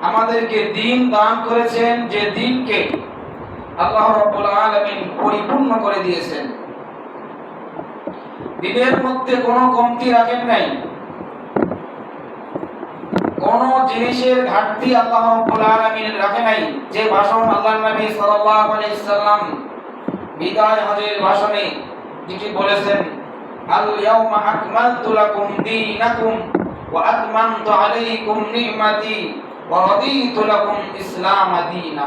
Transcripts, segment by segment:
আমাদেরকে দিন দান করেছেন, যে দিনকে আল্লাহ রাব্বুল আলামিন পরিপূর্ণ করে দিয়েছেন। দিনের মধ্যে কোনো কমতি রাখেন নাই, কোন জিনিসের ঘাটতি আল্লাহ রাব্বুল আলামিন রাখে নাই। যে ভাষণ আল্লাহর নবী সাল্লাল্লাহু আলাইহি সাল্লাম বিদায় হজের ভাষণে যেটি বলেছেন, আল ইয়াউমা আকমালতু লাকুম দীনাকুম ওয়া আতমামতু আলাইকুম নি'মাতি ওয়া রাদিতু লাকুম ইসলাম দীনা।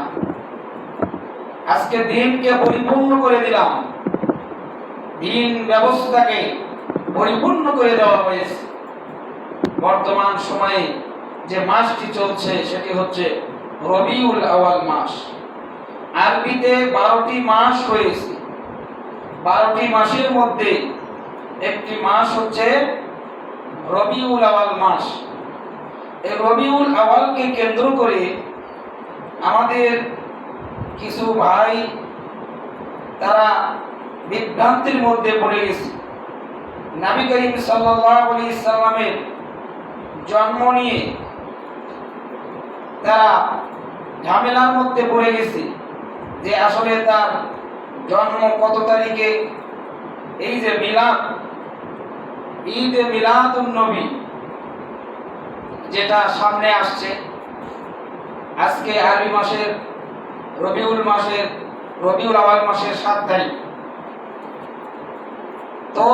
আজকে দিনকে পরিপূর্ণ করে দিলাম, দিন ব্যবস্থাকে পরিপূর্ণ করে দেওয়া হয়েছে। বর্তমান সময়ে যে মাসটি চলছে সেটি হচ্ছে রবিউল আওয়াল মাস। আরবিতে 12টি মাস হয়েছে। 12টি মাসের মধ্যে একটি মাস হচ্ছে রবিউল আওয়াল মাস। এই রবিউল আওয়ালকে কেন্দ্র করে আমাদের কিছু ভাই তারা বিভ্রান্তির মধ্যে পড়ে গেছে। নবী করিম সাল্লাল্লাহু আলাইহি সাল্লামের জন্ম নিয়ে তারা ঝামেলার মধ্যে পড়ে গেছে যে আসলে তার জন্ম কত তারিখে। এই যে মিলাদ, ঈদে মিলাদুন নবী যেটা সামনে আসছে, আজকে আরবি মাসের রবিউল আওয়াল মাসের 7 তারিখ। তো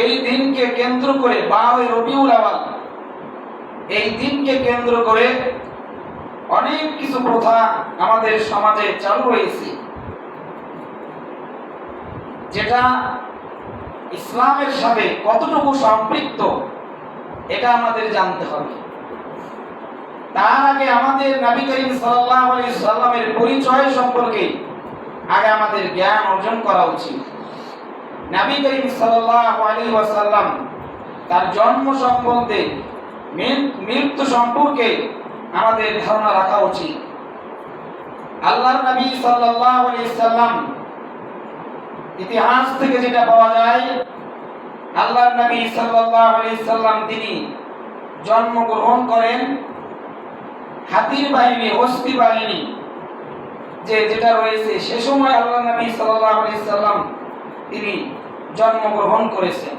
এই দিনকে কেন্দ্র করে 12 রবিউল আওয়াল, এই দিনকে কেন্দ্র করে অনেক কিছু প্রথা আমাদের সমাজে চালু হয়েছে, যেটা ইসলামের সাথে কতটুকু সম্পৃক্ত এটা আমাদের জানতে হবে। তার আগে আমাদের নবী করিম সাল্লাল্লাহু আলাইহি সাল্লামের পরিচয় সম্পর্কে আগে আমাদের জ্ঞান অর্জন করা উচিত। নবী করিম সাল্লাল্লাহু আলাইহি ওয়াসাল্লাম তার জন্ম সম্বন্ধে, মৃত্যু সম্পর্কে আমাদের ধারণা রাখা উচিত। আল্লাহর নবী সাল্লাল্লাহু আলাইহি সাল্লাম, ইতিহাস থেকে যেটা পাওয়া যায়, আল্লাহর নবী সাল্লাল্লাহু আলাইহি সাল্লাম তিনি জন্মগ্রহণ করেন হাতির বাহিনী, হস্তি বাহিনী যেটা রয়েছে সে সময় আল্লাহর নবী সাল্লাল্লাহু আলাইহি সাল্লাম তিনি জন্মগ্রহণ করেছেন।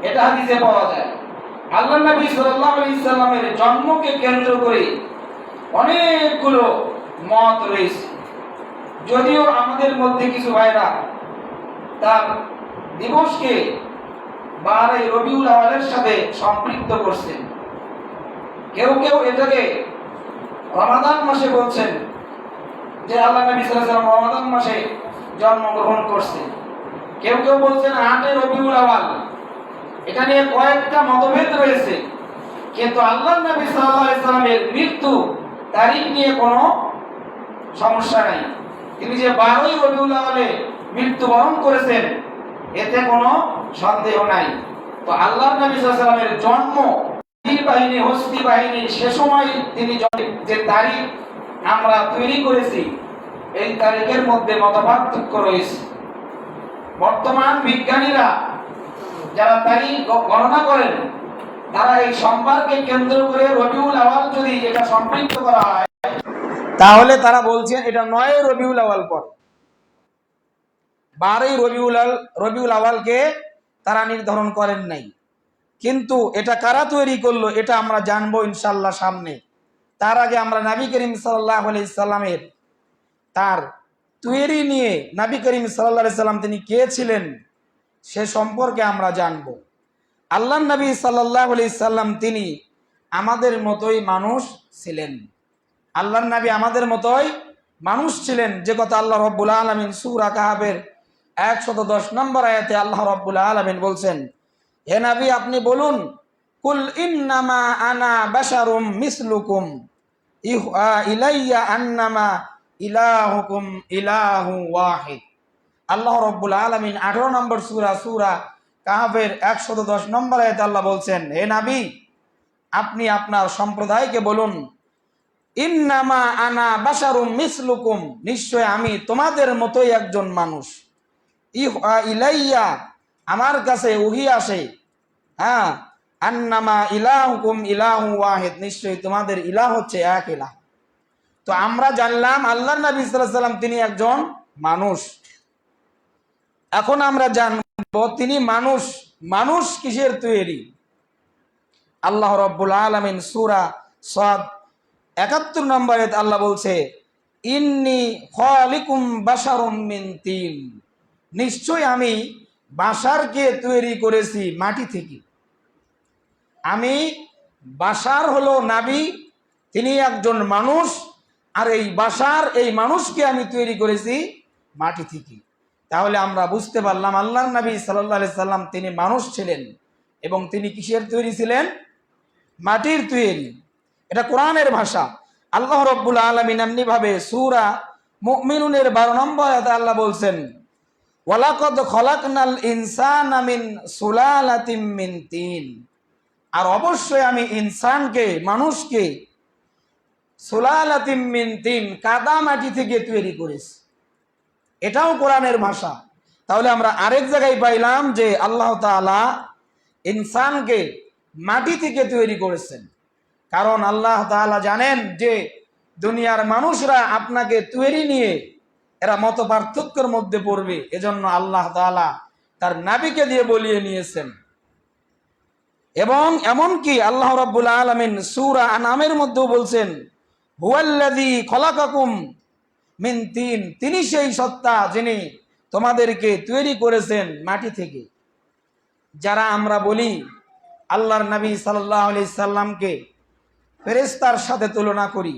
এটা হাদিসে পাওয়া যায়। আল্লাহর নবী সাল্লাল্লাহু আলাইহি সাল্লামের জন্মকে কেন্দ্র করে অনেকগুলো মত রয়েছে। যদিও আমাদের মধ্যে কিছু ভাইরা তার দিবসকে 12 রবিউল আওয়ালের সাথে সম্পৃক্ত করছেন। কেউ কেউ এটাকে রমাদান মাসে বলছেন, যে আল্লাহ নবী সাল্লাল্লাহু আলাইহি ওয়াসাল্লাম রমাদান মাসে জন্মগ্রহণ করছেন। কেউ কেউ বলছেন 8 রবিউল আওয়াল। এটা নিয়ে কয়েকটা মতভেদ রয়েছে, কিন্তু আল্লাহর নবী সাল্লাল্লাহু আলাইহি সাল্লামের মৃত্যু তারিখ নিয়ে কোনো সমস্যা নাই। তিনি যে 12 রবিউল আওয়ালে মৃত্যুবরণ করেছেন এতে কোনো সন্দেহ নাই। তো আল্লাহর নবী সাল্লাল্লাহু আলাইহি সাল্লামের জন্ম বাহিনী, হস্তি বাহিনী সে সময় তিনি যে তারিখ আমরা তৈরি করেছি, এই তারিখের মধ্যে মতপার্থক্য রয়েছে। বর্তমান বিজ্ঞানীরা যারা তারিখ গণনা করেন, তারা এই সোমবারকে কেন্দ্র করে রবিউল আওয়াল যদি এটা সম্পৃক্ত করা হয়, তাহলে তারা বলছেন এটা 9 রবিউল আওয়াল পর। 12 রবিউল আওয়ালকে তারা নির্ধারণ করেন নাই। কিন্তু এটা কারা তৈরি করলো এটা আমরা জানবো ইনশাআল্লাহ সামনে। তার আগে আমরা নবী করিম সাল্লাল্লাহু আলাইহি সাল্লামের তার তৈরি নিয়ে, নবী করিম সাল্লাল্লাহু আলাইহি সাল্লাম তিনি কে ছিলেন সে সম্পর্কে আমরা জানব। আল্লাহর নবী সাল্লাল্লাহু আলাইহি সাল্লাম তিনি আমাদের মতোই মানুষ ছিলেন। আল্লাহর নবী আমাদের মতোই মানুষ ছিলেন, যে কথা আল্লাহ রাব্বুল আলামিন সূরা কাহাফের 110 নম্বর আয়াতে আল্লাহ রাব্বুল আলামিন বলছেন, হে নবী আপনি বলুন, কুল ইন্নামা আনা বাশারুম মিসলুকুম ইউহা ইলাইয়া আন্নামা ইলাহুকুম ইলাহু ওয়াহিদ। আল্লাহ রাব্বুল আলামিন 18 নম্বর সূরা কাহাফের 110 নম্বর আয়াতে আল্লাহ বলছেন, হে নবী আপনি আপনার সম্প্রদায়কে বলুন, ইন্নামা আনা বাশারুম মিসলুকুম, নিশ্চয় আমি তোমাদের মতোই একজন মানুষ। ইউহা ইলাইয়া, আমার কাছে ওহী আসে, হ্যাঁ, আন্নামা ইলাহুকুম ইলাহু ওয়াহিদ, নিশ্চয়ই তোমাদের ইলাহ হচ্ছে এক ইলাহ। তো আমরা জানলাম আল্লাহর নবী সাল্লাল্লাহু আলাইহি সাল্লাম তিনি একজন মানুষ। এখন আমরা জানবো তিনি মানুষ। মানুষ কিসের তৈরি? আল্লাহ রাব্বুল আলামিন সূরা সাদ ৭১ নম্বর আয়াতে আল্লাহ বলছে, ইন্নী খালিকুম বাশারুম মিন তিন, নিশ্চয় আমি বাশারকে তৈরি করেছি মাটি থেকে। আমি বাশার হলো নাবী, তিনি একজন মানুষ, আর এই বাশার এই মানুষকে আমি তৈরি করেছি মাটি থেকে। তাহলে আমরা বুঝতে পারলাম আল্লাহর নবী সাল্লাল্লাহু আলাইহি সাল্লাম তিনি মানুষ ছিলেন এবং তিনি কিসের তৈরি ছিলেন? মাটির তৈরি। এটা কোরআনের ভাষা। আল্লাহ রাব্বুল আলামিন এমনি ভাবে সূরা মুমিনুনের 12 নম্বর আয়াতে আল্লাহ বলছেন, ওয়ালাকাদ খলাকনাল ইনসানা মিন সুলালাতিম মিন তিন, আর অবশ্যই আমি ইনসানকে মানুষকে সুলালাতিম মিন তিন কাদা মাটি থেকে তৈরি করেছি। এটাও কোরআনের ভাষা। তাহলে আমরা আরেক জায়গায় পাইলাম যে আল্লাহ তাআলা ইনসানকে মাটি থেকে তৈরি করেছেন। কারণ আল্লাহ তাআলা জানেন যে দুনিয়ার মানুষরা আপনাকে তৈরি নিয়ে এরা মত পার্থক্যের মধ্যে পড়বে, এজন্য আল্লাহ তাআলা তার নবীকে দিয়ে বলিয়ে নিয়েছেন। এবং এমনকি আল্লাহ রাব্বুল আলামিন সূরা আনআমের মধ্যেও বলছেন, হুয়াল্লাযী খলাকাকুম মিন তিন, তিনি সেই সত্তা যিনি তোমাদেরকে তৈরি করেছেন মাটি থেকে। যারা আমরা বলি আল্লাহর নবী সাল্লাল্লাহু আলাইহি সাল্লামকে ফেরেশতার সাথে তুলনা করি,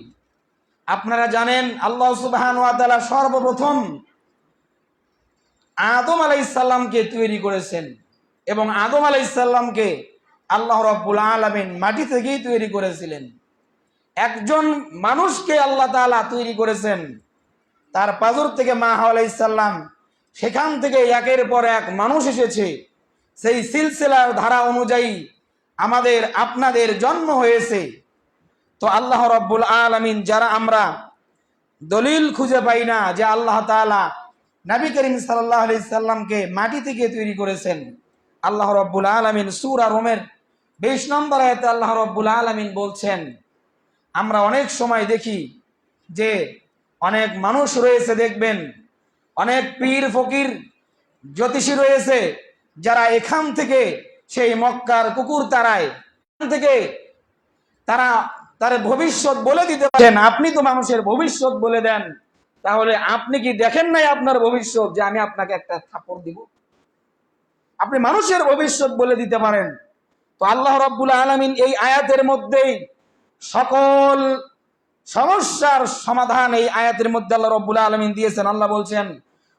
আপনারা জানেন আল্লাহ সুবহানাহু ওয়া তাআলা সর্বপ্রথম আদম আলাইহিস সালামকে তৈরি করেছেন এবং আদম আলাইহিস সালামকে আল্লাহ রাব্বুল আলামিন মাটি থেকেই তৈরি করেছিলেন। একজন মানুষকে আল্লাহ তাআলা তৈরি করেছেন, তার পাজর থেকে মা হাওয়া আলাইহিস সালাম, সেখান থেকে একের পর এক মানুষ এসেছে। সেই সিলসিলার ধারা অনুযায়ী আমাদের আপনাদের জন্ম হয়েছে। তো আল্লাহ রাব্বুল আলামিন, যারা আমরা দলিল খুঁজে পাই না যে আল্লাহ তাআলা নবী করিম সাল্লাল্লাহু আলাইহি সাল্লামকে মাটি থেকে তৈরি করেছেন, আল্লাহ রাব্বুল আলামিন সূরা রোমের ২০ নম্বর আয়াতে আল্লাহ রাব্বুল আলামিন বলছেন, আমরা অনেক সময় দেখি যে অনেক মানুষ রয়েছে, দেখবেন অনেক পীর ফকির জ্যোতিষী রয়েছে, যারা এখান থেকে সেই মক্কার কুকুর তারায় থেকে তারা তার ভবিষ্যৎ বলে দিতে পারেন। আপনি তো মানুষের ভবিষ্যৎ বলে দেন, তাহলে আপনি কি দেখেন নাই আপনার ভবিষ্যৎ যে আমি আপনাকে একটা থাপ্পড় দিব? আপনি মানুষের ভবিষ্যৎ বলে দিতে পারেন। তো আল্লাহ রাব্বুল আলামিন এই আয়াতের মধ্যেই সকল সমস্যার সমাধান এই আয়াতের মধ্যে আল্লাহ রাব্বুল আলামিন দিয়েছেন। আল্লাহ বলছেন,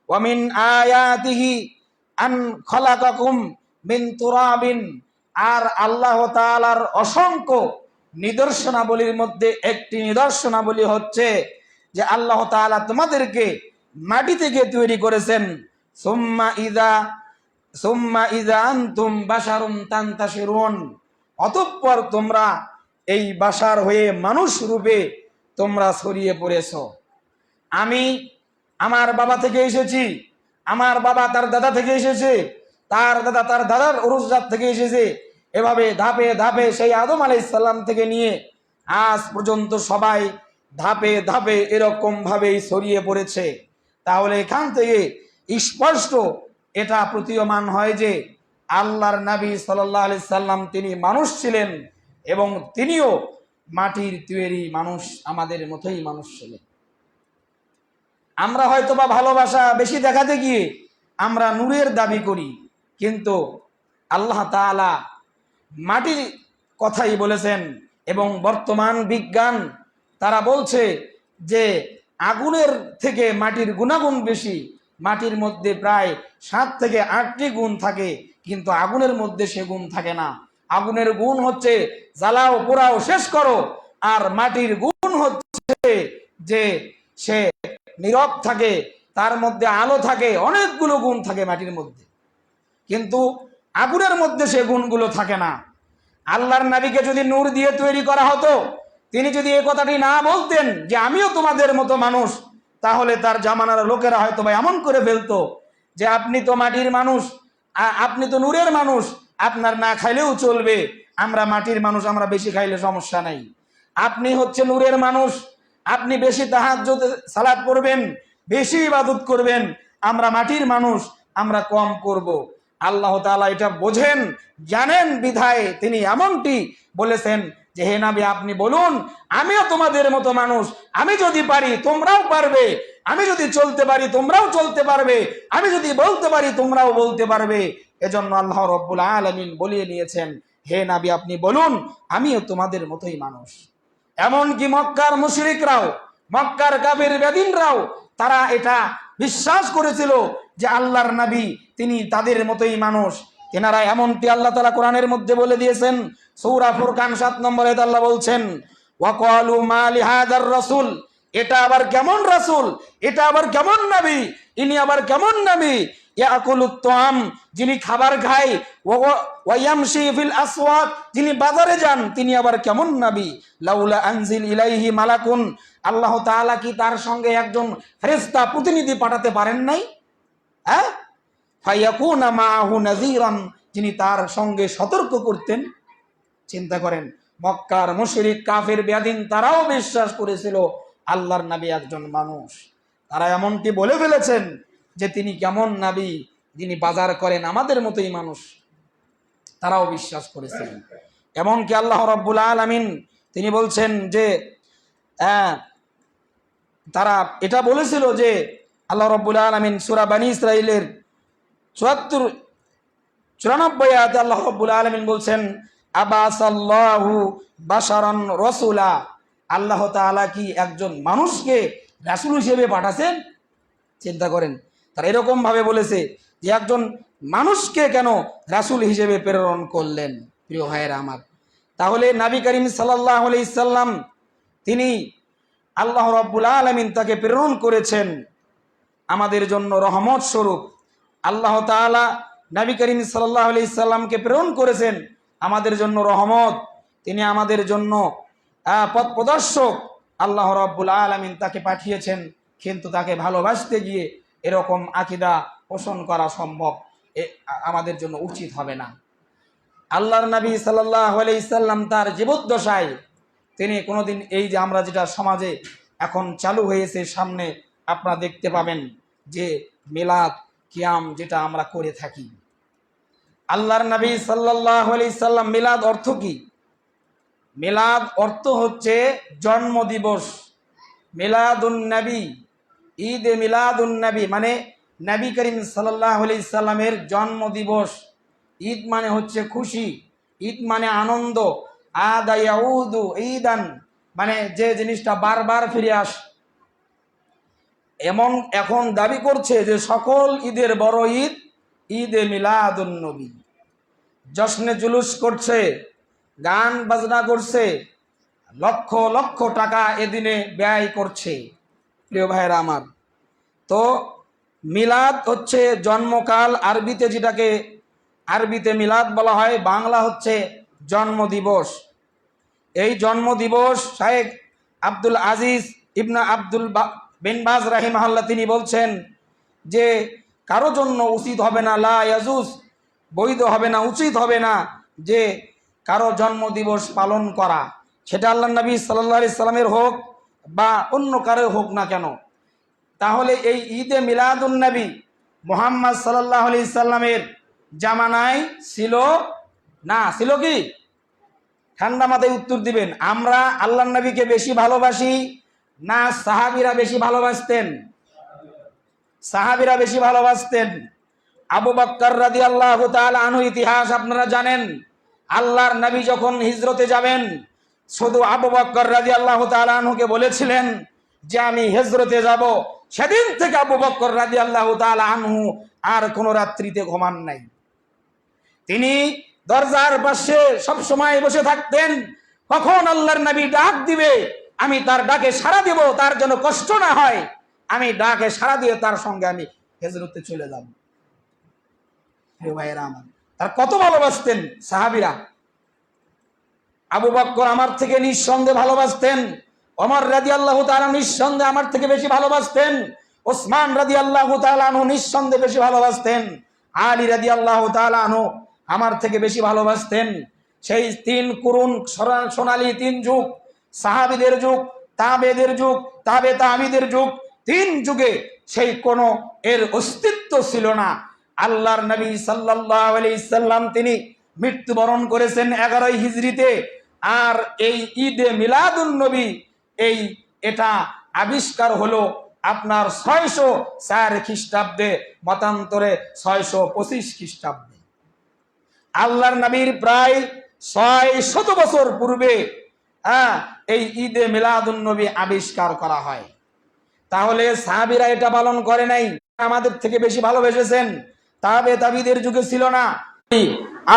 ওয়া মিন আয়াতিহি আন খালাকাকুম মিন তুরাবিন, আর আল্লাহ তাআলার অসংখ্য নিদর্শনাবলীর মধ্যে একটি নিদর্শনাবলী হচ্ছে যে আল্লাহ তাআলা তোমাদেরকে মাটি থেকে তৈরি করেছেন। সুম্মা ইযা আনতুম বাশারুন তানতাশিরুন, অতঃপর তোমরা এই বাশার হয়ে মানুষ রূপে তোমরা ছড়িয়ে পড়েছো। আমি আমার বাবা থেকে এসেছি, আমার বাবা তার দাদা থেকে এসেছে, তার দাদা তার দাদার উরুসজাত থেকে এসেছে, এভাবে ধাপে ধাপে সেই আদম আলাইহিস সালাম থেকে নিয়ে আজ পর্যন্ত সবাই ধাপে ধাপে এরকম ভাবেই ছড়িয়ে পড়েছে। তাহলে এখান থেকে স্পষ্ট এটা প্রতীয়মান হয় যে আল্লাহর নবী সাল্লাল্লাহু আলাইহি সাল্লাম তিনি মানুষ ছিলেন এবং তিনিও মাটির তৈরি মানুষ, আমাদের মতোই মানুষ ছিলেন। আমরা হয়তো বা ভালোবাসা বেশি দেখাতে গিয়ে আমরা নূরের দাবি করি, কিন্তু আল্লাহ তাআলা মাটির কথাই বলেছেন। এবং বর্তমান বিজ্ঞান তারা বলছে যে আগুনের থেকে মাটির গুণাগুণ বেশি, মাটির মধ্যে প্রায় 7 থেকে 8টি গুণ থাকে, কিন্তু আগুনের মধ্যে সে গুণ থাকে না। আগুনের গুণ হচ্ছে জ্বালাও পোড়াও শেষ করো, আর মাটির গুণ হচ্ছে যে সে নীরব থাকে, তার মধ্যে আলো থাকে, অনেকগুলো গুণ থাকে মাটির মধ্যে, কিন্তু আগুনের মধ্যে সে গুণগুলো থাকে না। আল্লাহর নবীকে যদি নূর দিয়ে তৈরি করা হতো, তিনি যদি এই কথাটি না বলতেন যে আমিও তোমাদের মতো মানুষ, তাহলে তার জামানার লোকেরা হয়তো বা এমন করে ফেলতো যে আপনি তো মাটির মানুষ, আপনি তো নূরের মানুষ, আপনার না খাইলেও চলবে, আমরা মাটির মানুষ, আমরা বেশি খাইলে সমস্যা নাই। আপনি হচ্ছে নূরের মানুষ, আপনি বেশি তাহাজ্জুদ সালাত পড়বেন, বেশি ইবাদত করবেন, আমরা মাটির মানুষ, আমরা কম করব। আল্লাহ তাআলা এটা বোঝেন, জানেন, বিধায় তিনি এমনটি বলেছেন যে হে নবী আপনি বলুন আমিও তোমাদের মতো মানুষ, আমি যদি পারি তোমরাও পারবে, আমি যদি চলতে পারি তোমরাও চলতে পারবে, আমি যদি বলতে পারি তোমরাও বলতে পারবে। এজন্য আল্লাহ রাব্বুল আলামিন বলিয়ে নিয়েছেন হে নবী আপনি বলুন আমিও তোমাদের মতোই মানুষ। এমনকি মক্কার মুশরিকরাও, মক্কার কাফের বেদিনরাও তারা এটা বিশ্বাস করেছিল যে আল্লাহর নবী তিনি তাদের মতোই মানুষ। তেনারা এমনটি আল্লাহ তাআলা কোরআনের মধ্যে বলে দিয়েছেন, সূরা ফুরকান 7 নম্বরে আল্লাহ বলছেন ওয়াকালু মা লিহাদার রাসূল, এটা আবার কেমন রাসূল, এটা আবার কেমন নবী, ইনি আবার কেমন নবী, ইয়াকুলুত তাআম, যিনি খাবার খায়, ওয়া ইয়ামশি ফিল আসওয়াক, যিনি বাজারে যান, তিনি আবার কেমন নবী, লাউলা আনজিল ইলাইহি মালাকুন, আল্লাহ তাআলা কি তার সঙ্গে একজন ফেরেশতা প্রতিনিধি পাঠাতে পারেন নাই? হ্যাঁ, ফায়াকুনা মাআহু নাযীরান, যিনি তার সঙ্গে সতর্ক করতেন। চিন্তা করেন, মক্কার মুশরিক কাফের বেদিন তারাও বিশ্বাস করেছিল আল্লাহর নবী একজন মানুষ। তারা এমনটি বলে ফেলেছেন যে তিনি কেমন নবী, যিনি বাজার করেন, আমাদের মতোই মানুষ। তারাও বিশ্বাস করেছিলেন। এমনকি আল্লাহ রাব্বুল আলামিন তিনি বলছেন যে তারা এটা বলেছিল যে আল্লাহ রাব্বুল আলামিন সূরা বনী ইসরাঈলের 94 আয়াতে আল্লাহ রাব্বুল আলামিন বলছেন আবাসাল্লাহু বাশারান রাসূলা, আল্লাহ তাআলা কি একজন মানুষকে রাসূল হিসেবে পাঠাছেন? চিন্তা করেন, তারা এরকম ভাবে বলেছে যে একজন মানুষকে কেন রাসূল হিসেবে প্রেরণ করলেন। প্রিয় ভাইয়েরা আমার, তাহলে নবী করিম সাল্লাল্লাহু আলাইহি সাল্লাম তিনি আল্লাহ রাব্বুল আলামিন তাকে প্রেরণ করেছেন আমাদের জন্য রহমত স্বরূপ। আল্লাহ তাআলা নবী করিম সাল্লাল্লাহু আলাইহি সাল্লামকে প্রেরণ করেছেন আমাদের জন্য রহমত, তিনি আমাদের জন্য পথ প্রদর্শক। আল্লাহ রাব্বুল আলামিন তাকে পাঠিয়েছেন, কিন্তু তাকে ভালোবাসতে গিয়ে এরকম আকীদা পোষণ করা সম্ভব আমাদের জন্য উচিত হবে না। আল্লাহর নবী সাল্লাল্লাহু আলাইহি সাল্লাম তার জীবদ্দশায় তিনি কোনোদিন এই যে আমরা যেটা সমাজে এখন চালু হয়েছে, সামনে আপনারা দেখতে পাবেন যে মিলাদ কিয়াম যেটা আমরা করে থাকি, আল্লাহর নবী সাল্লাল্লাহু আলাইহি সাল্লাম, মিলাদ অর্থ কি? মিলাদ অর্থ হচ্ছে জন্ম দিবস। মিলাদুন নবী, ঈদ এ মিলাদুন নবী মানে নবী করিম সাল্লাল্লাহু আলাইহি সাল্লামের জন্ম দিবস। ঈদ মানে হচ্ছে খুশি, ঈদ মানে আনন্দ। আদা ইয়াউদু ঈদান মানে যে জিনিসটা বারবার ফিরে আসে। এমন এখন দাবি করছে যে সকল ঈদের বড় ঈদ ঈদ এ মিলাদুন নবী। জশ্নে জুলুস করছে, গান বাজনা করছে, লক্ষ লক্ষ টাকা এদিনে ব্যয় করছে। প্রিয় ভাইয়েরা আমার, তো মিলাদ হচ্ছে জন্মকাল, আরবিতে যেটাকে আরবিতে মিলাদ বলা হয়, বাংলা হচ্ছে জন্ম দিবস। এই জন্ম দিবস শায়েখ আব্দুল আজিজ ইবনে আব্দুল বিন বাজ রাহিমাহুল্লাহ তিনি বলছেন যে কারো জন্য উচিত হবে না, লা ইয়াজুজ, বৈধ হবে না, উচিত হবে না যে কারো জন্ম দিবস পালন করা, সেটা আল্লাহর নবী সাল্লাল্লাহু আলাইহি সাল্লামের হোক বা অন্য কারো হোক না কেন। তাহলে এই ঈদে মিলাদুন নবী মুহাম্মদ সাল্লাল্লাহু আলাইহি সাল্লামের জামানায় ছিল না? ছিল কি? ঠান্ডা মাথায় উত্তর দিবেন। আমরা আল্লাহর নবীকে বেশি ভালোবাসি না সাহাবীরা বেশি ভালোবাসতেন? সাহাবীরা বেশি ভালোবাসতেন। আবু বকর রাদিয়াল্লাহু তাআলা আনহু ইতিহাস আপনারা জানেন। আল্লাহর নবী যখন হিজরতে যাবেন, শুধু আবু বকর রাদিয়াল্লাহু তাআলা আনহুকে বলেছিলেন যে আমি হিজরতে যাব। সেদিন থেকে আবু বকর রাদিয়াল্লাহু তাআলা আনহু আর কোন রাত্রিতে ঘুমান নাই। তিনি দরজার পাশে সব সময় বসে থাকতেন, কখন আল্লাহর নবী ডাক দিবে আমি তার ডাকে সাড়া দেব, তার জন্য কষ্ট না হয়, আমি ডাকে সাড়া দিয়ে তার সঙ্গে আমি হিজরতে চলে যাব। ভাইয়েরা আমার, তার কত ভালোবাসতেন সাহাবীরা। আবু বকর আমার থেকে নিঃসন্দেহে ভালোবাসতেন, ওমর রাদিয়াল্লাহু তাআলা নিঃসন্দেহে আমার থেকে বেশি ভালোবাসতেন, ওসমান রাদিয়াল্লাহু তাআলা আনহু নিঃসন্দেহে বেশি ভালোবাসতেন, আলী রাদিয়াল্লাহু তাআলা আনহু আমার থেকে বেশি ভালোবাসতেন। সেই 3 কুরুন সোনালী 3 যুগ, সাহাবীদের যুগ, তাবেদের যুগ, তাবে তাবিদের যুগ, 3 যুগে সেই কোনো এর অস্তিত্ব ছিল না। আল্লাহর নবী সাল্লাল্লাহু আলাইহি সাল্লাম তিনি মৃত্যুবরণ করেছেন 11 হিজরিতে। আর এই ঈদে মিলাদুন নবী এটা আবিষ্কার হলো আপনার 604 খ্রিস্টাব্দে, মতান্তরে 625 খ্রিস্টাব্দে। আল্লাহর নবীর প্রায় 600 বছর পূর্বে এই ঈদে মিলাদুন নবী আবিষ্কার করা হয়। তাহলে সাহাবীরা এটা পালন করে নাই, আমাদের থেকে বেশি ভালোবেসেছেন। তাবে তাবিদের যুগে ছিল না।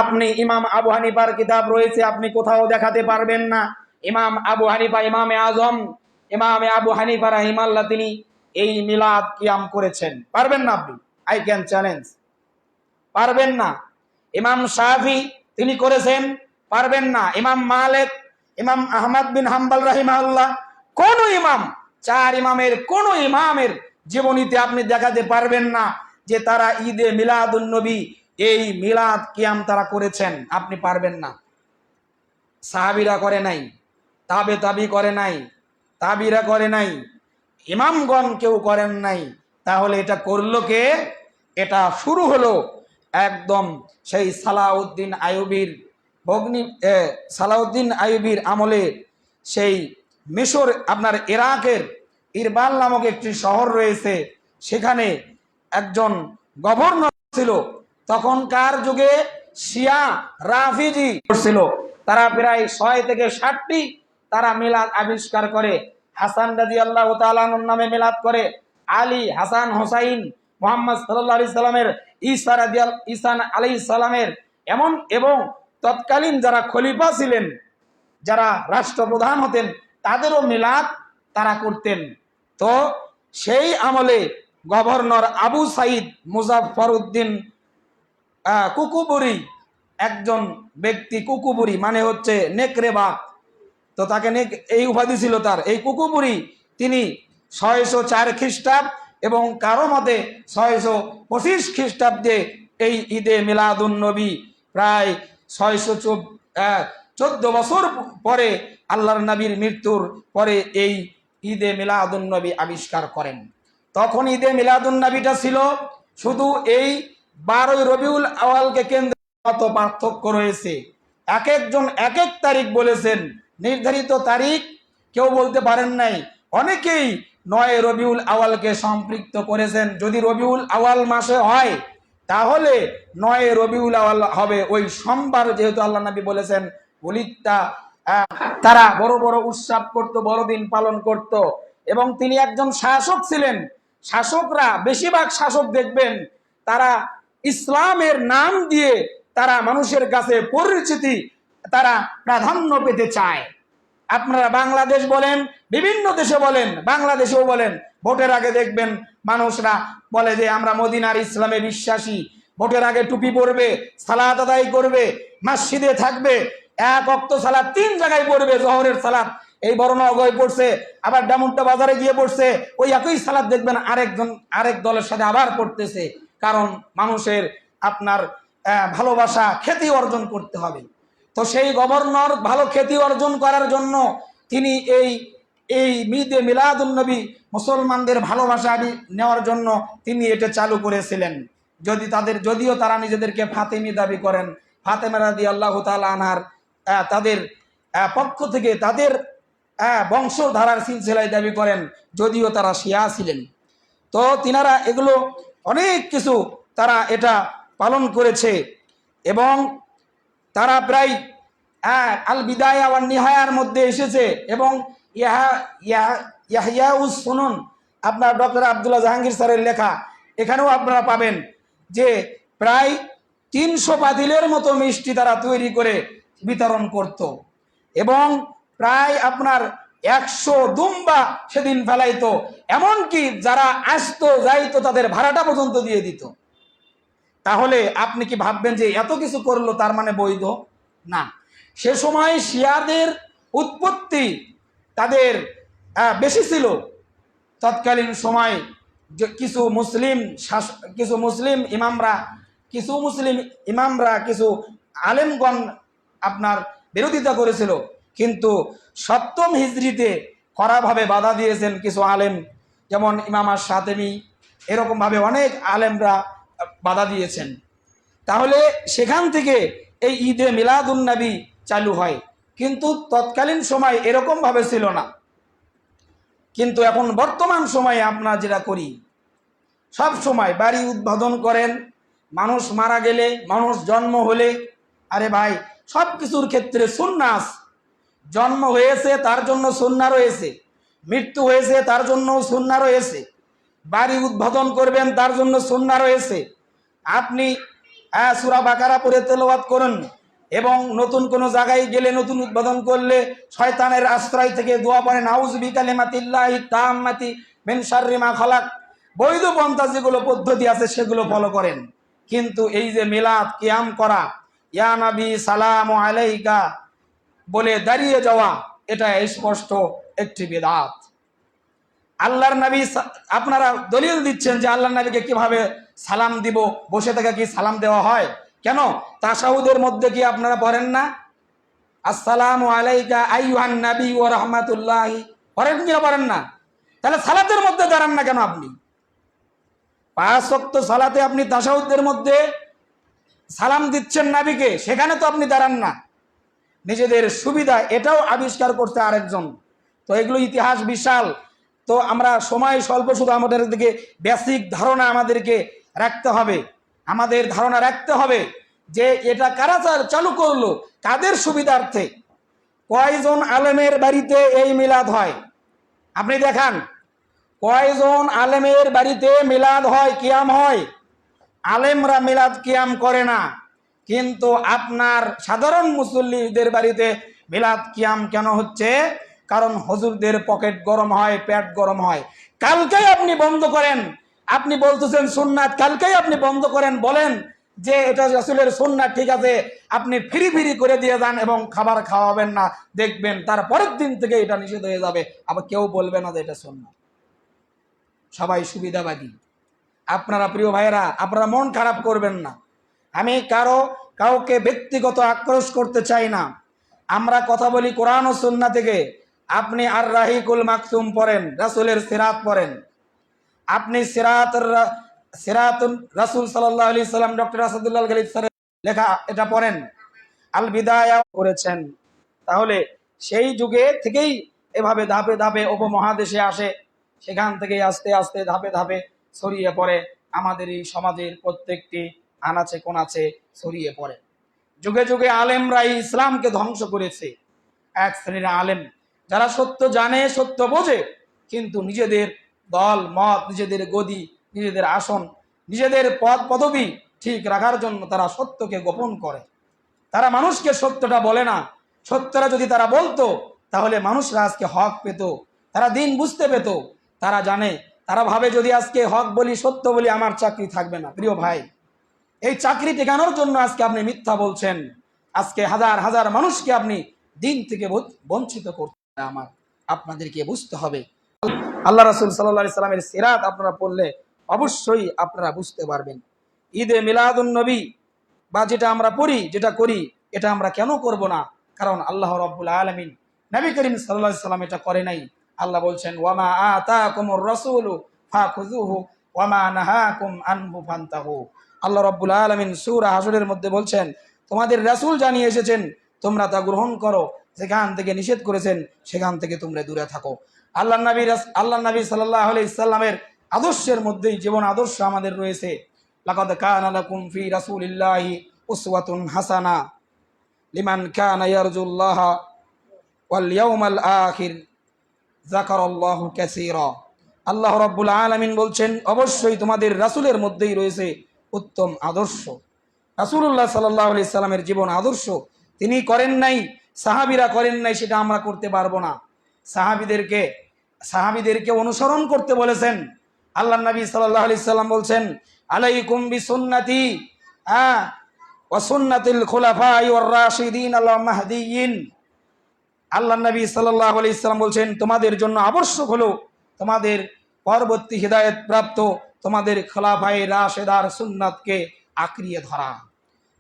আপনি ইমাম আবু হানিফার কিতাব রয়েছে, আপনি কোথাও দেখাতে পারবেন না ইমাম আবু হানিফা, ইমামে আজম ইমামে আবু হানিফা রাহিমাহুল্লাহ তিনি এই মিলাদ কিয়াম করেছেন। পারবেন না আপনি? I can challenge. পারবেন না। ইমাম শাফি তিনি করেছেন, পারবেন না। ইমাম মালিক, ইমাম আহমদ বিন হাম্বল রাহিমাহুল্লাহ, কোন ইমাম, 4 ইমামের কোন ইমামের জীবনীতে আপনি দেখাতে পারবেন না যে তারা ঈদে মিলাদুন নবী এই মিলাদ কিয়াম তারা করেছেন। আপনি পারবেন না। সাহাবীরা করে নাই, তাবে তাবি করে নাই, তাবিরা করে নাই, ইমামগণ কেউ করেন নাই। তাহলে এটা করলো কে? এটা শুরু হলো একদম সেই সালাউদ্দিন আইয়ুবীর সালাউদ্দিন আইয়ুবীর আমলে। সেই মিশর, আপনার ইরাকের ইরবাল নামক একটি শহর রয়েছে, সেখানে একজন গভর্নর ছিল। তখনকার যুগে শিয়া রাফিজি ছিল, তারা প্রায় 6 থেকে 60টি তারা মিলাদ আবিষ্কার করে। হাসান রাদিয়াল্লাহু তাআলা আনহুর নামে মিলাদ করে, আলী, হাসান, হোসাইন, মুহাম্মদ সাল্লাল্লাহু আলাইহি সাল্লামের, ঈসা আলাইহিস সালামের, এবং তৎকালীন যারা খলিফা ছিলেন, যারা রাষ্ট্রপ্রধান হতেন, তাদেরও মিলাদ তারা করতেন। তো সেই আমলে গভর্নর আবু সাইদ মুজাফফরউদ্দিন কুকুবুরি, একজন ব্যক্তি, কুকুবুরি মানে হচ্ছে নেকড়েবা, তো তাকে এই উপাধি ছিল তার, এই কুকুবুরি, তিনি 604 খ্রিস্টাব্দ এবং কারো মতে 625 খ্রিস্টাব্দে এই ঈদে মিলাদুন নবী প্রায় 614 বছর পরে, আল্লাহর নবীর মৃত্যুর পরে এই ঈদে মিলাদুন নবী আবিষ্কার করেন। তখন ঈদে মিলাদুন নবীটা ছিল শুধু এই 12 রবিউল আওয়ালকে কেন্দ্র কত পার্থক্য রয়েছে। এক একজন এক এক তারিখ বলেছেন, নির্ধারিত তারিখ কেউ বলতে পারেন নাই। অনেকেই 9 রবিউল আওয়ালকে সম্পৃক্ত করেছেন। যদি রবিউল আওয়াল মাসে হয় তাহলে 9 রবিউল আওয়াল হবে ওই সোমবার, যেহেতু আল্লাহ নবী বলেছেন ওলিদটা। তারা বড় বড় উৎসব করত, বড়দিন পালন করত। এবং তিনি একজন শাসক ছিলেন। শাসকরা, বেশিরভাগ শাসক দেখবেন তারা ইসলামের নাম দিয়ে তারা মানুষের কাছে পরিচিতি, তারা প্রাধান্য পেতে চায়। আপনারা বাংলাদেশ বলেন, বিভিন্ন দেশে বলেন, বাংলাদেশেও বলেন, ভোটের আগে দেখবেন মানুষরা বলে যে আমরা মদিনার ইসলামে বিশ্বাসী। ভোটের আগে টুপি পরবে, সালাত আদায় করবে, মসজিদে থাকবে, 1 ওয়াক্ত সালাত 3 জায়গায় পড়বে, জোহরের সালাত এই বড়নগরে পড়ছে, আবার ডামুন্টা বাজারে গিয়ে পড়ছে, ওই একই সালাত দেখবেন আরেক দলের সাথে আবার পড়তেছে। কারণ মানুষের আপনার ভালোবাসা, খ্যাতি অর্জন করতে হবে। তো সেই গভর্নর ভালো খ্যাতি অর্জন করার জন্য তিনি এই ঈদে মিলাদুন নবী মুসলমানদের ভালোবাসা নেওয়ার জন্য তিনি এটা চালু করেছিলেন। যদিও তারা নিজেদেরকে ফাতেমি দাবি করেন, ফাতেমা রাদিয়াল্লাহু তাআলা আনহার তাদের পক্ষ থেকে তাদের বংশধারার সিলসিলায় দাবি করেন, যদিও তারা শিয়া ছিলেন। তো তিনারা এগুলো অনেক কিছু তারা এটা পালন করেছে। এবং তারা প্রায় আল বিদায়া ওয়ান নিহায়ার মধ্যে এসেছে। এবং ইয়াহইয়াউস সুনুন, আপনার ডক্টর আব্দুল্লাহ জাহাঙ্গীর স্যারের লেখা, এখানেও আপনারা পাবেন যে প্রায় 300 পাতিলের মতো মিষ্টি তারা তৈরি করে বিতরণ করত। এবং প্রায় আপনার 100 দুম্বা সেদিন ফেলাইতো। এমনকি যারা আসতো যাইতো তাদের ভাড়াটা পর্যন্ত দিয়ে দিত। তাহলে আপনি কি ভাববেন যে এত কিছু করলো তার মানে বৈধ? না। সে সময় শিয়াদের উৎপত্তি তাদের বেশি ছিল। তৎকালীন সময় কিছু মুসলিম ইমামরা, কিছু আলেমগণ আপনার বিরোধিতা করেছিল, কিন্তু সপ্তম হিজরিতে কড়াভাবে বাধা দিয়েছেন কিছু আলেম, যেমন ইমাম আশ-শাতিবী, এরকমভাবে অনেক আলেমরা বাধা দিয়েছেন। তাহলে সেখান থেকে এই ঈদে মিলাদুন্নবী চালু হয়, কিন্তু তৎকালীন সময় এরকমভাবে ছিল না। কিন্তু এখন বর্তমান সময়ে আমরা যেটা করি, সব সময় বাড়ি উদ্বোধন করেন, মানুষ মারা গেলে, মানুষ জন্ম হলে, আরে ভাই সব কিছুর ক্ষেত্রে সুন্নাহ, জন্ম হয়েছে তার জন্য সুন্নাহ রয়েছে, মৃত্যু হয়েছে তার জন্য সুন্নাহ রয়েছে, বাড়ি উদ্বোধন করবেন তার জন্য সুন্নাহ রয়েছে। আপনি সূরা বাকারা পড়ে তেলাওয়াত করুন, এবং নতুন কোনো জায়গায় গেলে, নতুন উদ্বোধন করলে শয়তানের আশ্রয় থেকে দোয়া পড়েন, আউযু বিকালিমাতিল্লাহি তাম্মাতি মিন শাররি মা খালাক। বৈধ পন্থা যেগুলো পদ্ধতি আছে সেগুলো ফলো করেন। কিন্তু এই যে মিলাদ কিয়াম করা, ইয়া নবী সালামু আলাইকা বলে দাঁড়িয়ে যাওয়া, এটা স্পষ্ট একটি বিদআত। আল্লাহর নবী, আপনারা দলিল দিচ্ছেন যে আল্লাহর নবীকে কিভাবে সালাম দিব, বসে থেকে কি সালাম দেওয়া হয়? কেন তাশাহুদের মধ্যে কি আপনারা পড়েন না আসসালামু আলাইকা আইয়ুহান নবী ওয়া রাহমাতুল্লাহি? পড়েন কি পড়েন না? তাহলে সালাতের মধ্যে দাঁড়ান না কেন আপনি? 5 ওয়াক্ত সালাতে আপনি তাশাহুদের মধ্যে সালাম দিচ্ছেন নবীকে, সেখানে তো আপনি দাঁড়ান না। নিজেদের সুবিধা এটাও আবিষ্কার করতে আরেকজন। তো এগুলো ইতিহাস বিশাল। তো আমরা সময় স্বল্প, শুধু আমাদের দিকে বেসিক ধারণা আমাদেরকে রাখতে হবে। আমাদের ধারণা রাখতে হবে যে এটা কারা চালু করলো, কাদের সুবিধার্থে। কয়জন আলেমের বাড়িতে এই মিলাদ হয় আপনি দেখান, কয়জন আলেমের বাড়িতে মিলাদ হয়, কিয়াম হয়? আলেমরা মিলাদ কিয়াম করে না, কিন্তু আপনার সাধারণ মুসল্লিদের বাড়িতে মিলাদ কিয়াম কেন হচ্ছে? কারণ হুজুরদের পকেট গরম হয়, পেট গরম হয়। কালকেই আপনি বন্ধ করেন, আপনি বলতেছেন সুন্নাত, কালকেই আপনি বন্ধ করেন, বলেন যে এটা রাসূলের সুন্নাত, ঠিক আছে, আপনি ফ্রি ফ্রি করে দিয়ে যান এবং খাবার খাওয়াবেন না, দেখবেন তার পরের দিন থেকে এটা নিষেধ হয়ে যাবে, আবার কেউ বলবে না যে এটা সুন্নাত। সবাই সুবিধাবাদী। আপনারা প্রিয় ভাইয়েরা, আপনারা মন খারাপ করবেন না। আমি কাউকে ব্যক্তিগত আক্রোশ করতে চাই না। আমরা কথা বলি কোরআন ও সুন্নাহ থেকে। আপনি আর রাহিকুল মাকতুম পড়েন, রাসূলের সিরাত পড়েন, আপনি সিরাতুন রাসূল সাল্লাল্লাহু আলাইহি সাল্লাম ডক্টর আসাদুল্লাহ গালিব স্যারের লেখা এটা পড়েন, আল বিদায়া করেছেন। তাহলে সেই যুগে থেকেই এভাবে ধাপে ধাপে উপমহাদেশে আসে, সেখান থেকে আস্তে আস্তে ধাপে ধাপে ছড়িয়ে পড়ে আমাদের এই সমাজের প্রত্যেকটি আনাচে কোনাচে ছড়িয়ে পড়ে। যুগে যুগে আলেমরা ইসলামকে ধ্বংস করেছে। এক শ্রেণীর আলেম যারা সত্য জানে, সত্য বোঝে, কিন্তু নিজেদের দল মত, নিজেদের গদি, নিজেদের আসন, নিজেদের পদ পদবি ঠিক রাখার জন্য তারা সত্যকে গোপন করে। তারা মানুষকে সত্যটা বলে না। সত্যটা যদি তারা বলতো, তাহলে মানুষরা আজকে হক পেত, তারা দিন বুঝতে পেত। তারা জানে, তারা ভাবে যদি আজকে হক বলি, সত্য বলি, আমার চাকরি থাকবে না। প্রিয় ভাই, এই চাকরি টেকানোর জন্য আজকে আপনি মিথ্যা বলছেন। আজকে হাজার হাজার মানুষকে আপনি দিন থেকে বঞ্চিত করতে, আপনাদেরকে বুঝতে হবে। আল্লাহ রাসূল সাল্লাল্লাহু আলাইহি সাল্লামের সিরাত আপনারা পড়লে অবশ্যই আপনারা বুঝতে পারবেন। ঈদে মিলাদুন নবী বা যেটা আমরা পড়ি, যেটা করি, এটা আমরা কেন করব না? কারণ আল্লাহ রাব্বুল আলামিন, নবী করিম সাল্লাল্লাহু আলাইহি সাল্লাম এটা করে নাই। আল্লাহ বলছেন, ওয়ামা আতাকুমুর রাসূলু ফাখুযুহু ওয়ামা নাহাকুম আনহু ফান্তাহু। আল্লাহ রাব্বুল আলামিন সূরা হাশরের মধ্যে বলছেন, তোমাদের রাসূল জানিয়ে এসেছেন, তোমরা তা গ্রহণ করো, যেখান থেকে নিষেধ করেছেন সেখান থেকে তোমরা দূরে থাকো। আল্লাহ নবী সাল্লাল্লাহু আলাইহি সাল্লামের আদর্শের মধ্যেই জীবন আদর্শ আমাদের রয়েছে। লাকাদ কানা লাকুম ফি রাসূলিল্লাহি উসওয়াতুন হাসানা লিমান কানা ইয়ারজুল্লাহ ওয়াল ইয়াউমাল আখির যাকারাল্লাহু কাসীরা। আল্লাহ রাব্বুল আলামিন বলছেন, অবশ্যই তোমাদের রাসূলের মধ্যেই রয়েছে উত্তম আদর্শ। রাসূলুল্লাহ সাল্লাল্লাহু আলাইহি সাল্লামের জীবন আদর্শ তিনি করেন নাই, সাহাবীরা করেন নাই, সেটা আমরা করতে পারবো না। সাহাবীদেরকে অনুসরণ করতে বলেছেন। আল্লাহ নবী সাল্লাল্লাহু আলাইহি সাল্লাম বলছেন, আলাইকুম বিসুন্নতি ওয়া সুন্নাতিল খুলাফা'i ওয়ার রাশিদিন আল মাহদিয়িন। আল্লাহ নবী সাল্লাল্লাহু আলাইহি সাল্লাম বলছেন, তোমাদের জন্য আবশ্যক হলো তোমাদের পরবর্তী হিদায়াত প্রাপ্ত তোমাদের খোলাফায়ে রাশেদার সুন্নাতকে আঁকড়িয়ে ধরা।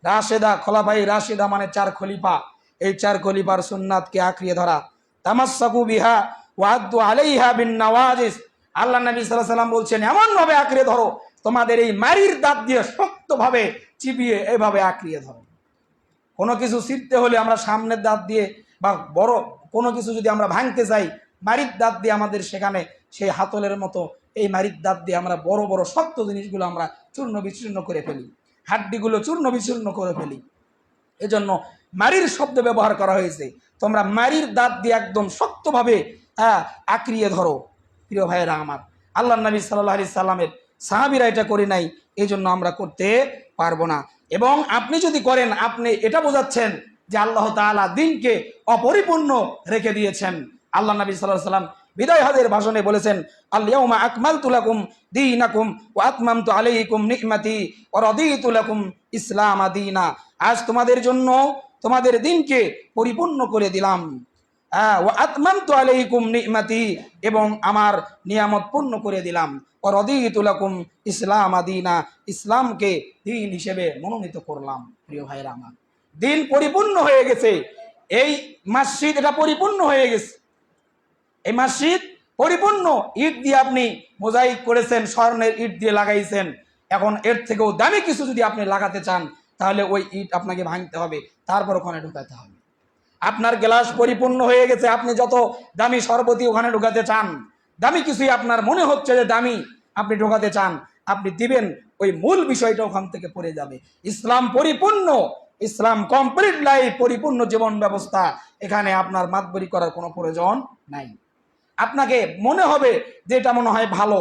রাশেদা, খোলাফায়ে রাশেদা মানে 4 খলিফা। এই 4 খলিফার সুন্নাতকে আঁকড়িয়ে ধরা। তামাসসাকু বিহা ওয়া আদ্দু আলাইহা বিন নওয়াজিস। আল্লাহ নবী সাল্লাল্লাহু আলাইহি ওয়াসাল্লাম বলছেন, এমন ভাবে আঁকড়ে ধরো, তোমাদের এই মারির দাঁত দিয়ে শক্তভাবে চিবিয়ে এভাবে আঁকড়িয়ে ধরো। কোনো কিছু ছিঁড়তে হলে আমরা সামনের দাঁত দিয়ে, বা বড় কোনো কিছু যদি আমরা ভাঙতে চাই, মারির দাঁত দিয়ে আমাদের সেখানে সেই হাতলের মতো এই মারির দাঁত দিয়ে আমরা বড় বড় শক্ত জিনিসগুলো আমরা চূর্ণ বিচূর্ণ করে ফেলি, হাড্ডিগুলো চূর্ণ বিচূর্ণ করে ফেলি। এজন্য মারির শব্দ ব্যবহার করা হয়েছে। তোমরা মারির দাঁত দিয়ে একদম শক্তভাবে আঁকড়িয়ে ধরো। প্রিয় ভাইয়েরা আমার, আল্লাহ নবী সাল্লাল্লাহু আলাইহি সাল্লামের সাহাবীরা এটা করে নাই, এই জন্য আমরা করতে পারবো না। এবং আপনি যদি করেন, আপনি এটা বোঝাচ্ছেন যে আল্লাহ তাআলা দিনকে অপরিপূর্ণ রেখে দিয়েছেন। আল্লাহ নবী সাল্লাল্লাহু আলাইহি সাল্লাম বিদায় হজের ভাষণে বলেছেন, আল ইয়াউমা আকমালতু লাকুম দীনাকুম ওয়া আতমামতু আলাইকুম নি'মাতি ওয়া রাদিতু লাকুম ইসলাম দীনা। আজ তোমাদের জন্য তোমাদের দিনকে পরিপূর্ণ করে দিলাম, ওয়া আতমামতু আলাইকুম নি'মাতি, এবং আমার নিয়ামত পূর্ণ করে দিলাম, ওয়া রাদিতু লাকুম ইসলাম দীনা, ইসলামকে দিন হিসেবে মনোনীত করলাম। প্রিয় ভাইরা আমার, দিন পরিপূর্ণ হয়ে গেছে। এই মসজিদ এটা পরিপূর্ণ হয়ে গেছে। এই মসজিদ পরিপূর্ণ, ইট দিয়ে আপনি মোজাইক করেছেন, স্বর্ণের ইট দিয়ে লাগাইছেন। এখন এর থেকেও দামি কিছু যদি আপনি লাগাতে চান, তাহলে ওই ইট আপনাকে ভাঙতে হবে, তারপর ওখানে ঢুকাতে হবে। আপনার গ্লাস পরিপূর্ণ হয়ে গেছে, আপনি যত দামি শরবতি ওখানে ঢুকাতে চান, দামি কিছুই আপনার মনে হচ্ছে যে দামি আপনি ঢোকাতে চান, আপনি দিবেন, ওই মূল বিষয়টা ওখান থেকে পড়ে যাবে। ইসলাম পরিপূর্ণ, ইসলাম কমপ্লিট লাইফ, পরিপূর্ণ জীবন ব্যবস্থা। এখানে আপনার মাতবরি করার কোনো প্রয়োজন নাই। আপনাকে মনে হবে যে এটা মনে হয় ভালো,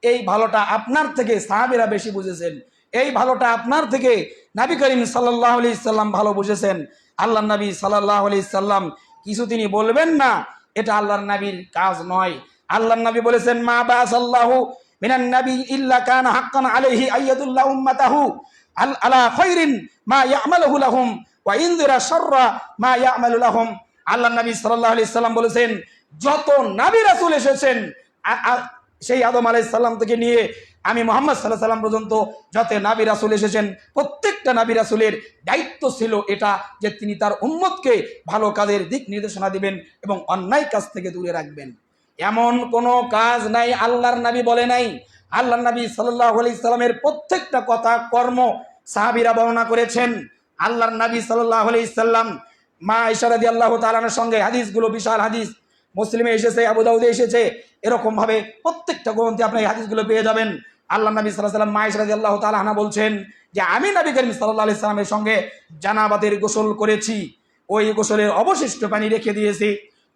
এই ভালোটা আপনার থেকে সাহাবীরা বেশি বুঝেছেন, এই ভালোটা আপনার থেকে নবী করিম সাল্লাল্লাহু আলাইহি সাল্লাম ভালো বুঝেছেন। আল্লাহর নবী সাল্লাল্লাহু আলাইহি সাল্লাম কিছু তিনি বলবেন না, এটা আল্লাহর নবীর কাজ নয়। আল্লাহর নবী বলেছেন, মা বাসাল্লাহু মিনান নবী ইল্লা কানা হাক্কান আলাইহি আইয়াদুল্লাহ উম্মাতাহু আলা খায়রিন মা ইয়ামালুহু লাহুম ওয়া ইনদিরা শাররা মা ইয়ামালু লাহুম। আল্লাহর নবী সাল্লাল্লাহু আলাইহি সাল্লাম বলেছেন, যত নবী রাসূল এসেছেন, সেই আদম আলাইহিস সালাম থেকে নিয়ে আমি মুহাম্মদ সাল্লাল্লাহু আলাইহি সাল্লাম পর্যন্ত যত নবী রাসূল এসেছেন, প্রত্যেকটা নবী রাসূলের দায়িত্ব ছিল এটা যে তিনি তার উম্মতকে ভালো কাজের দিক নির্দেশনা দিবেন এবং অন্যায় কাজ থেকে দূরে রাখবেন। এমন কোনো কাজ নাই আল্লাহর নবী বলে নাই। আল্লাহর নবী সাল্লাল্লাহু আলাইহি সাল্লামের প্রত্যেকটা কথা কর্ম সাহাবীরা বর্ণনা করেছেন। আল্লাহর নবী সাল্লাল্লাহু আলাইহি সাল্লাম মা আয়েশা রাদিয়াল্লাহু তাআলার সঙ্গে হাদিসগুলো বিশাল হাদিস, মুসলিমে এসেছে, আবু দাউদে এসেছে, এরকম ভাবে প্রত্যেকটা গ্রন্থে আপনি এই হাদিসগুলো পেয়ে যাবেন। আল্লাহ নবী সাল্লাল্লাহু আলাইহি সাল্লাম মা আয়েশা রাদিয়াল্লাহু তাআলা আনহা বলছেন যে আমি নবী করিম সাল্লাল্লাহু আলাইহি সাল্লামের সঙ্গে জানাবাতের গোসল করেছি, ওই গোসলের অবশিষ্ট পানি রেখে দিয়েছি,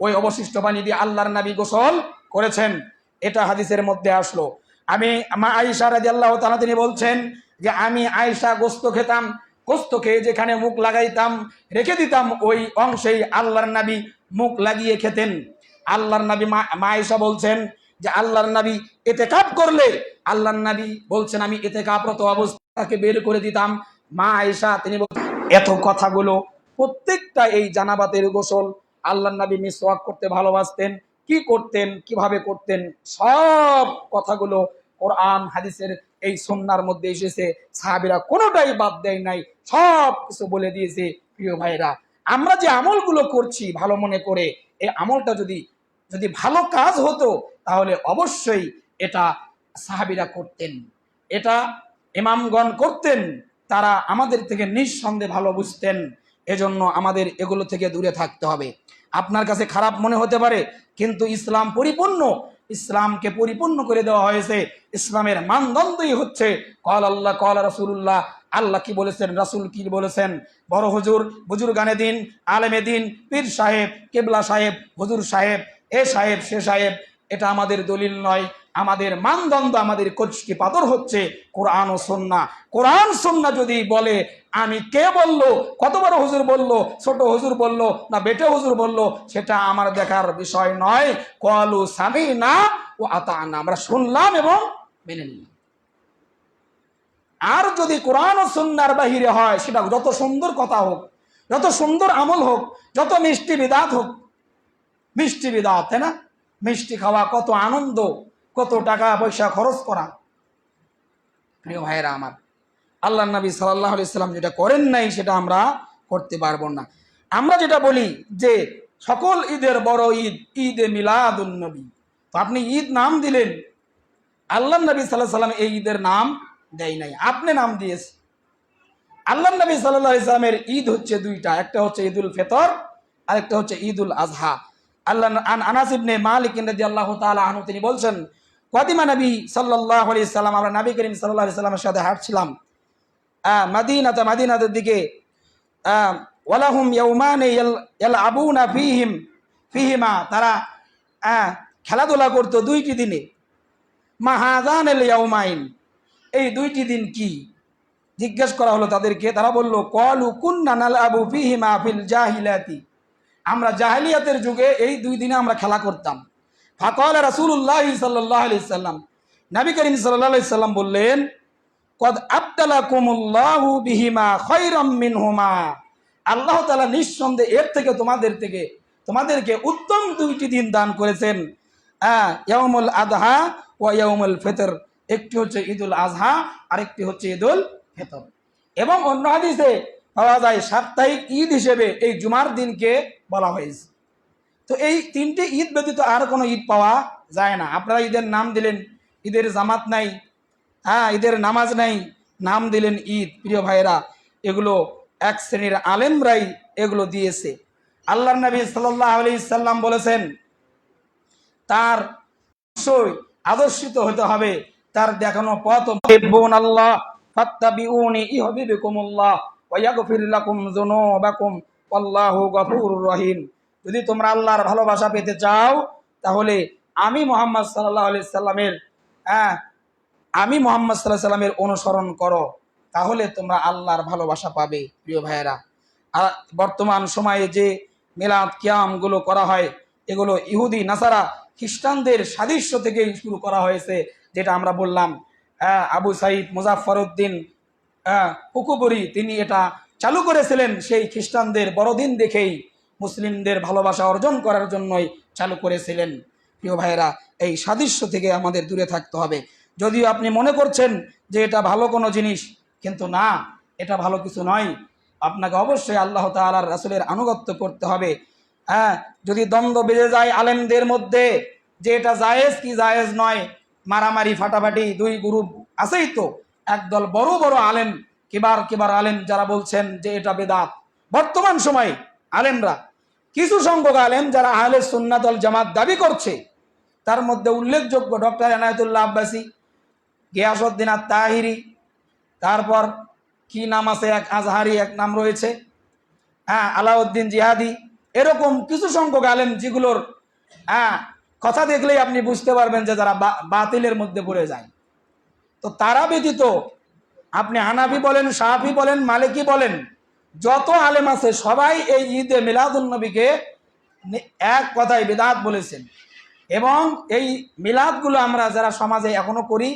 ওই অবশিষ্ট পানি দিয়ে আল্লাহর নবী গোসল করেছেন। এটা হাদিসের মধ্যে আসলো। আমি মা আয়েশা রাদিয়াল্লাহু তাআলা তিনি বলছেন যে আমি আয়েশা গোশত খেতাম, গোশত খেয়ে যেখানে মুখ লাগাইতাম রেখে দিতাম, ওই অংশেই আল্লাহর নবী মুখ লাগিয়ে খেতেন। আল্লাহর নবী মা আয়েশা বলছেন যে আল্লাহর নবী ইতিকাফ করলে আল্লাহর নবী বলছেন আমি ইতিকাফরত অবস্থাকে বের করে দিতাম। মা আয়েশা তিনি এত কথাগুলো প্রত্যেকটা এই জানাবাতের গোসল, আল্লাহর নবী মিসওয়াক করতে ভালোবাসতেন, কি করতেন, কিভাবে করতেন, সব কথাগুলো কোরআন হাদিসের এই সুন্নাহর মধ্যে এসেছে। সাহাবীরা কোনোটাই বাদ দেয় নাই, সব কিছু বলে দিয়েছে। প্রিয় ভাইরা, আমরা যে আমলগুলো করছি ভালো মনে করে, এই আমলটা যদি ভালো কাজ হতো তাহলে অবশ্যই এটা সাহাবীরা করতেন, এটা ইমামগণ করতেন, তারা আমাদের থেকে নিঃসন্দেহে ভালো বুঝতেন। এজন্য আমাদের এগুলো থেকে দূরে থাকতে হবে। আপনার কাছে খারাপ মনে হতে পারে, কিন্তু ইসলাম পরিপূর্ণ, ইসলামকে পরিপূর্ণ করে দেওয়া হয়েছে। ইসলামের মানদণ্ডই হচ্ছে কল আল্লাহ কল রাসূলুল্লাহ, আল্লাহ কি বলেছেন, রাসূল কি বলেছেন, বড় হুজুর, বুজুর্গানে দিন, আলেমে দিন, পীর সাহেব, কেবলা সাহেব, হুজুর সাহেব, এ সাহেব সে সাহেব, এটা আমাদের দলিল নয়। আমাদের মানদণ্ড, আমাদের কচকি পাথর হচ্ছে কোরআন ও সুন্নাহ। কোরআন সুন্নাহ যদি বলে, আমি কে বললো, কত বড় হুজুর বললো, ছোট হুজুর বললো না বেটে হুজুর বললো, সেটা আমার দেখার বিষয় নয়। ক্বালু সামি'না ওয়া আতা'না, আমরা শুনলাম এবং মেনে নিলাম। আর যদি কোরআন ও সুন্নাহর বাহিরে হয়, সেটা যত সুন্দর কথা হোক, যত সুন্দর আমল হোক, যত মিষ্টি বিদাত হোক, মিষ্টি বিদাত, তাই না? মিষ্টি খাওয়া কত আনন্দ, কত টাকা পয়সা খরচ করা। প্রিয় ভাইয়েরা আমার, আল্লাহর নবী সাল্লাল্লাহু আলাইহি সাল্লাম যেটা করেন নাই সেটা আমরা করতে পারবো না। আমরা যেটা বলি যে সকল ঈদের বড় ঈদ ঈদে মিলাদুন নবী, তো আপনি ঈদ নাম দিলেন, আল্লাহ নবী সাল্লাল্লাহু আলাইহি সাল্লাম এই ঈদের নাম দেয় নাই, আপনি নাম দিয়েছেন। আল্লাহ নবী সাল্লাল্লাহু আলাইহি সাল্লামের ঈদ হচ্ছে দুইটা, একটা হচ্ছে ঈদুল ফিতর আর একটা হচ্ছে ঈদুল আজহা। আল্লাহ আনাস ইবনে মালিক রাদিয়াল্লাহু তাআলা আনহু তিনি বলছেন, কাদিমা নবী সাল্লাল্লাহু আলাইহি সাল্লাম, আমরা নবী করিম সাল্লাল্লাহু আলাইহি সাল্লামের সাথে হাঁটছিলাম মদিনাতের দিকে। ওয়ালাহুম ইয়াউমানে ইয়ালআবুনা ফিহিমা, তারা খেলাধুলা করতো দুইটি দিনে। মা হাযানিল ইয়াউমাইন, এই দুইটি দিন কি জিজ্ঞেস করা হলো তাদেরকে, তারা বলল ক্বালু কুন্না নালআবু ফিহিমা ফিল জাহিলিয়াতি, আমরা জাহেলিয়াতের যুগে এই দুই দিনে আমরা খেলা করতাম। ফাকালা রাসূলুল্লাহ সাল্লাল্লাহু আলাইহি সাল্লাম, নবী করিম সাল্লাল্লাহু আলাইহি সাল্লাম বললেন, কদ আবতালাকুমুল্লাহু বিহিমা খায়রাম মিনহুমা, আল্লাহ তাআলা নিঃসন্দেহে এর থেকে তোমাদেরকে উত্তম দুইটি দিন দান করেছেন। ইয়াউমুল আদহা ওয়া ইয়াউমুল ফিতর, একটি হচ্ছে ঈদুল আজহা আর একটি হচ্ছে ঈদুল ফিতর। এবং অন্য হাদিসে পাওয়া যায় সাপ্তাহিক ঈদ হিসেবে এই জুমার দিনকে বলা হয়েছে। তো এই তিনটি ঈদ ব্যতীত আর কোনো ঈদ পাওয়া যায় না। আপনারা ঈদের নাম দিলেন, ঈদের জামাত নাই, ঈদের নামাজ নাই, নাম দিলেন ঈদ। প্রিয় ভাইয়েরা, এগুলো এক শ্রেণীর আলেমরাই এগুলো দিয়েছে। আল্লাহর নবী সাল্লাল্লাহু আলাইহি সাল্লাম বলেছেন, তার অবশ্যই আদর্শিত হতে হবে তার দেখানো পথ। আল্লাহ ফাত্তাবিউনি ইউহিব্বুকুমুল্লাহ ওয়া ইয়াগফির লাকুম যুনুবাকুম ওয়াল্লাহু গফুরুর রহিম। যদি তোমরা আল্লাহর ভালোবাসা পেতে চাও তাহলে আমি মুহাম্মদ সাল্লাল্লাহু আলাইহি সাল্লামের অনুসরণ করো, তাহলে তোমরা আল্লাহর ভালোবাসা পাবে। প্রিয় ভাইয়েরা, বর্তমান সময়ে যে মিলাদ কিয়াম গুলো করা হয়, এগুলো ইহুদি নাসারা খ্রিস্টানদের সাদৃশ্য থেকে শুরু করা হয়েছে। যেটা আমরা বললাম, আবু সাইদ মুজাফফরউদ্দিন কুকুবুরি তিনি এটা চালু করেছিলেন, সেই খ্রিস্টানদের বড়দিন দেখেই মুসলিমদের ভালোবাসা অর্জন করার জন্যই চালু করেছিলেন। প্রিয় ভাইয়েরা, এই সাদৃশ্য থেকে আমাদের দূরে থাকতে হবে। যদিও আপনি মনে করছেন যে এটা ভালো কোনো জিনিস, কিন্তু না, এটা ভালো কিছু নয়। আপনাকে অবশ্যই আল্লাহ তাআলার রাসূলের আনুগত্য করতে হবে। যদি দ্বন্দ্ব বেজে যায় আলেমদের মধ্যে যে এটা জায়েজ কি জায়েজ নয়, মারামারি ফাটাফাটি, দুই গ্রুপ আছেই তো, একদল বড় বড় আলেম, কিবার আলেম যারা বলছেন যে এটা বেদাত। বর্তমান সময়ে আলেমরা, কিছু সংখ্যক আলেম যারা আহলে সুন্নাত ওয়াল জামাত দাবি করছে, তার মধ্যে উল্লেখযোগ্য ডক্টর এনায়েতুল্লাহ আব্বাসী, গিয়াসউদ্দিন আত-তাহিরি, তারপর কি নাম আছে, এক আজহারি এক নাম রয়েছে, আলাউদ্দিন জিহাদি, এরকম কিছু সংখ্যক আলেম যেগুলোর কথা দেখলেই আপনি বুঝতে পারবেন যে যারা বাতিলের মধ্যে পড়ে যায়। তো তারা ব্যতীত আপনি হানাফি বলেন, শাফি বলেন, মালিকি বলেন, যত আলেম আছে সবাই এই ঈদে মিলাদুন নবীকে এক কথায় বিদআত বলেছেন। এবং এই মিলাদগুলো আমরা যারা সমাজে এখনো করি,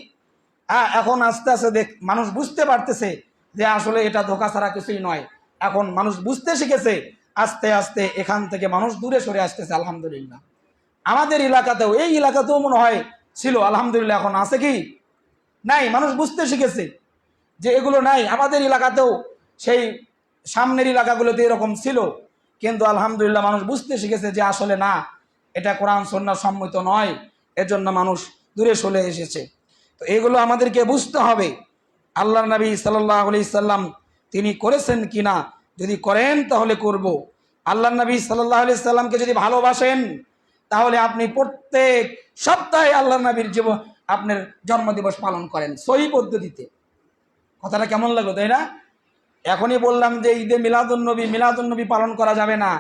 এখন আস্তে আস্তে মানুষ বুঝতে পারতেছে যে আসলে এটা ধোঁকা ছাড়া কিছুই নয়। এখন মানুষ বুঝতে শিখেছে, আস্তে আস্তে এখান থেকে মানুষ দূরে সরে আসতেছে। আলহামদুলিল্লাহ, আমাদের এলাকাতেও, এই এলাকাতেও মনে হয় ছিল, আলহামদুলিল্লাহ এখন আছে কি নাই, মানুষ বুঝতে শিখেছে যে এগুলো নাই। আমাদের এলাকাতেও সেই সামনের এলাকাগুলোতে এরকম ছিল, কিন্তু আলহামদুলিল্লাহ মানুষ বুঝতে শিখেছে যে আসলে না, এটা কোরআন সুন্নাহ সম্মত নয়, এজন্য মানুষ দূরে সরে এসেছে। তো এগুলো আমাদেরকে বুঝতে হবে। আল্লাহর নবী সাল্লাল্লাহু আলাইহি সাল্লাম তিনি করেছেন কিনা, যদি করেন তাহলে করব। আল্লাহর নবী সাল্লাল্লাহু আলাইহি সাল্লামকে যদি ভালোবাসেন তাহলে আপনি প্রত্যেক সপ্তাহে আল্লাহর নবীর আপনার জন্মদিবস পালন করেন সহি পদ্ধতিতে। কথাটা কেমন লাগলো, তাই না? এখনই বললাম যে ঈদে মিলাদুন নবী পালন করা যাবে না,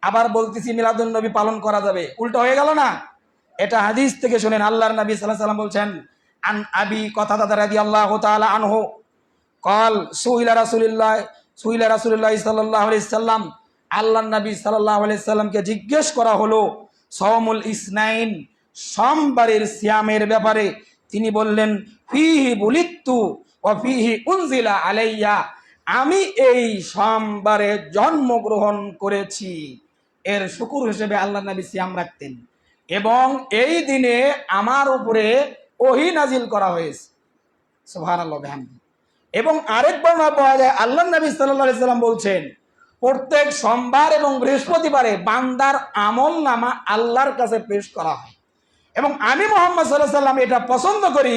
আবার বলতেছি মিলাদুন নবী পালন করা যাবে, উল্টো হয়ে গেল না? এটা হাদিস থেকে শুনেন। আল্লাহর নবী সাল্লাল্লাহু আলাইহি সাল্লাম বলছেন, আন আবি কাতাদা রাদিয়াল্লাহু তাআলা আনহু قال সুইলা রাসূলুল্লাহ সাল্লাল্লাহু আলাইহি সাল্লাম, আল্লাহর নবী সাল্লাল্লাহু আলাইহি সাল্লামকে জিজ্ঞেস করা হলো সাওমুল ইসনাইন, সোমবারের সিয়ামের ব্যাপারে। তিনি বললেন, ফিহি বুলিত্তু ওয়া ফিহি উনজিলা আলাইয়া, আমি এই সোমবারে জন্মগ্রহণ করেছি। এর শুকর হিসেবে আল্লাহর নবী সিয়াম রাখতেন এবং এই দিনে আমার উপরে ওহী নাজিল করা হয়েছে। সুবহানাল্লাহ বিহামদি। এবং আরেক বর্ণনা পাওয়া যায়, আল্লাহর নবী সাল্লাল্লাহু আলাইহি সাল্লাম বলছেন, প্রত্যেক সোমবার এবং বৃহস্পতিবারে বান্দার আমল নামা আল্লাহর কাছে পেশ করা হয়। এবং আমি মুহাম্মদ সাল্লাল্লাহু আলাইহি সাল্লাম এটা পছন্দ করি,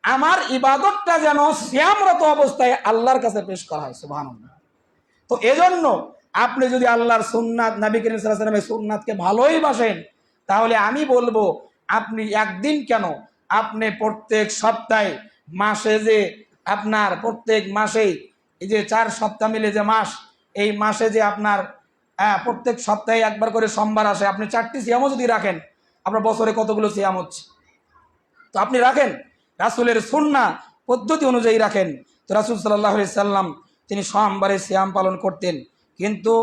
আমার ইবাদতটা যেন সিয়ামরত অবস্থায় আল্লাহর কাছে পেশ করা হয়। সুবহানাল্লাহ। তো এজন্য আপনি যদি আল্লাহর সুন্নাত, নবী করিম সাল্লাল্লাহু আলাইহি ওয়াসাল্লামের সুন্নাতকে ভালোই বাসেন, তাহলে আমি বলবো আপনি একদিন কেন, আপনি প্রত্যেক সপ্তাহে, মাসে যে আপনার প্রত্যেক মাসেই এই যে 4 সপ্তাহ মিলে যে মাস, এই মাসে যে আপনার প্রত্যেক সপ্তাহে একবার করে সোমবার আসে, আপনি 4টি সিয়ামও যদি রাখেন, আপনার বছরে কতগুলো সিয়াম হচ্ছে? তো আপনি রাখেন, রাসূলের সুন্নাহ পদ্ধতি অনুযায়ী রাখেন। তো রাসূল সাল্লাল্লাহু আলাইহি সাল্লাম তিনি সোমবারে সিয়াম পালন করতেন। কিন্তু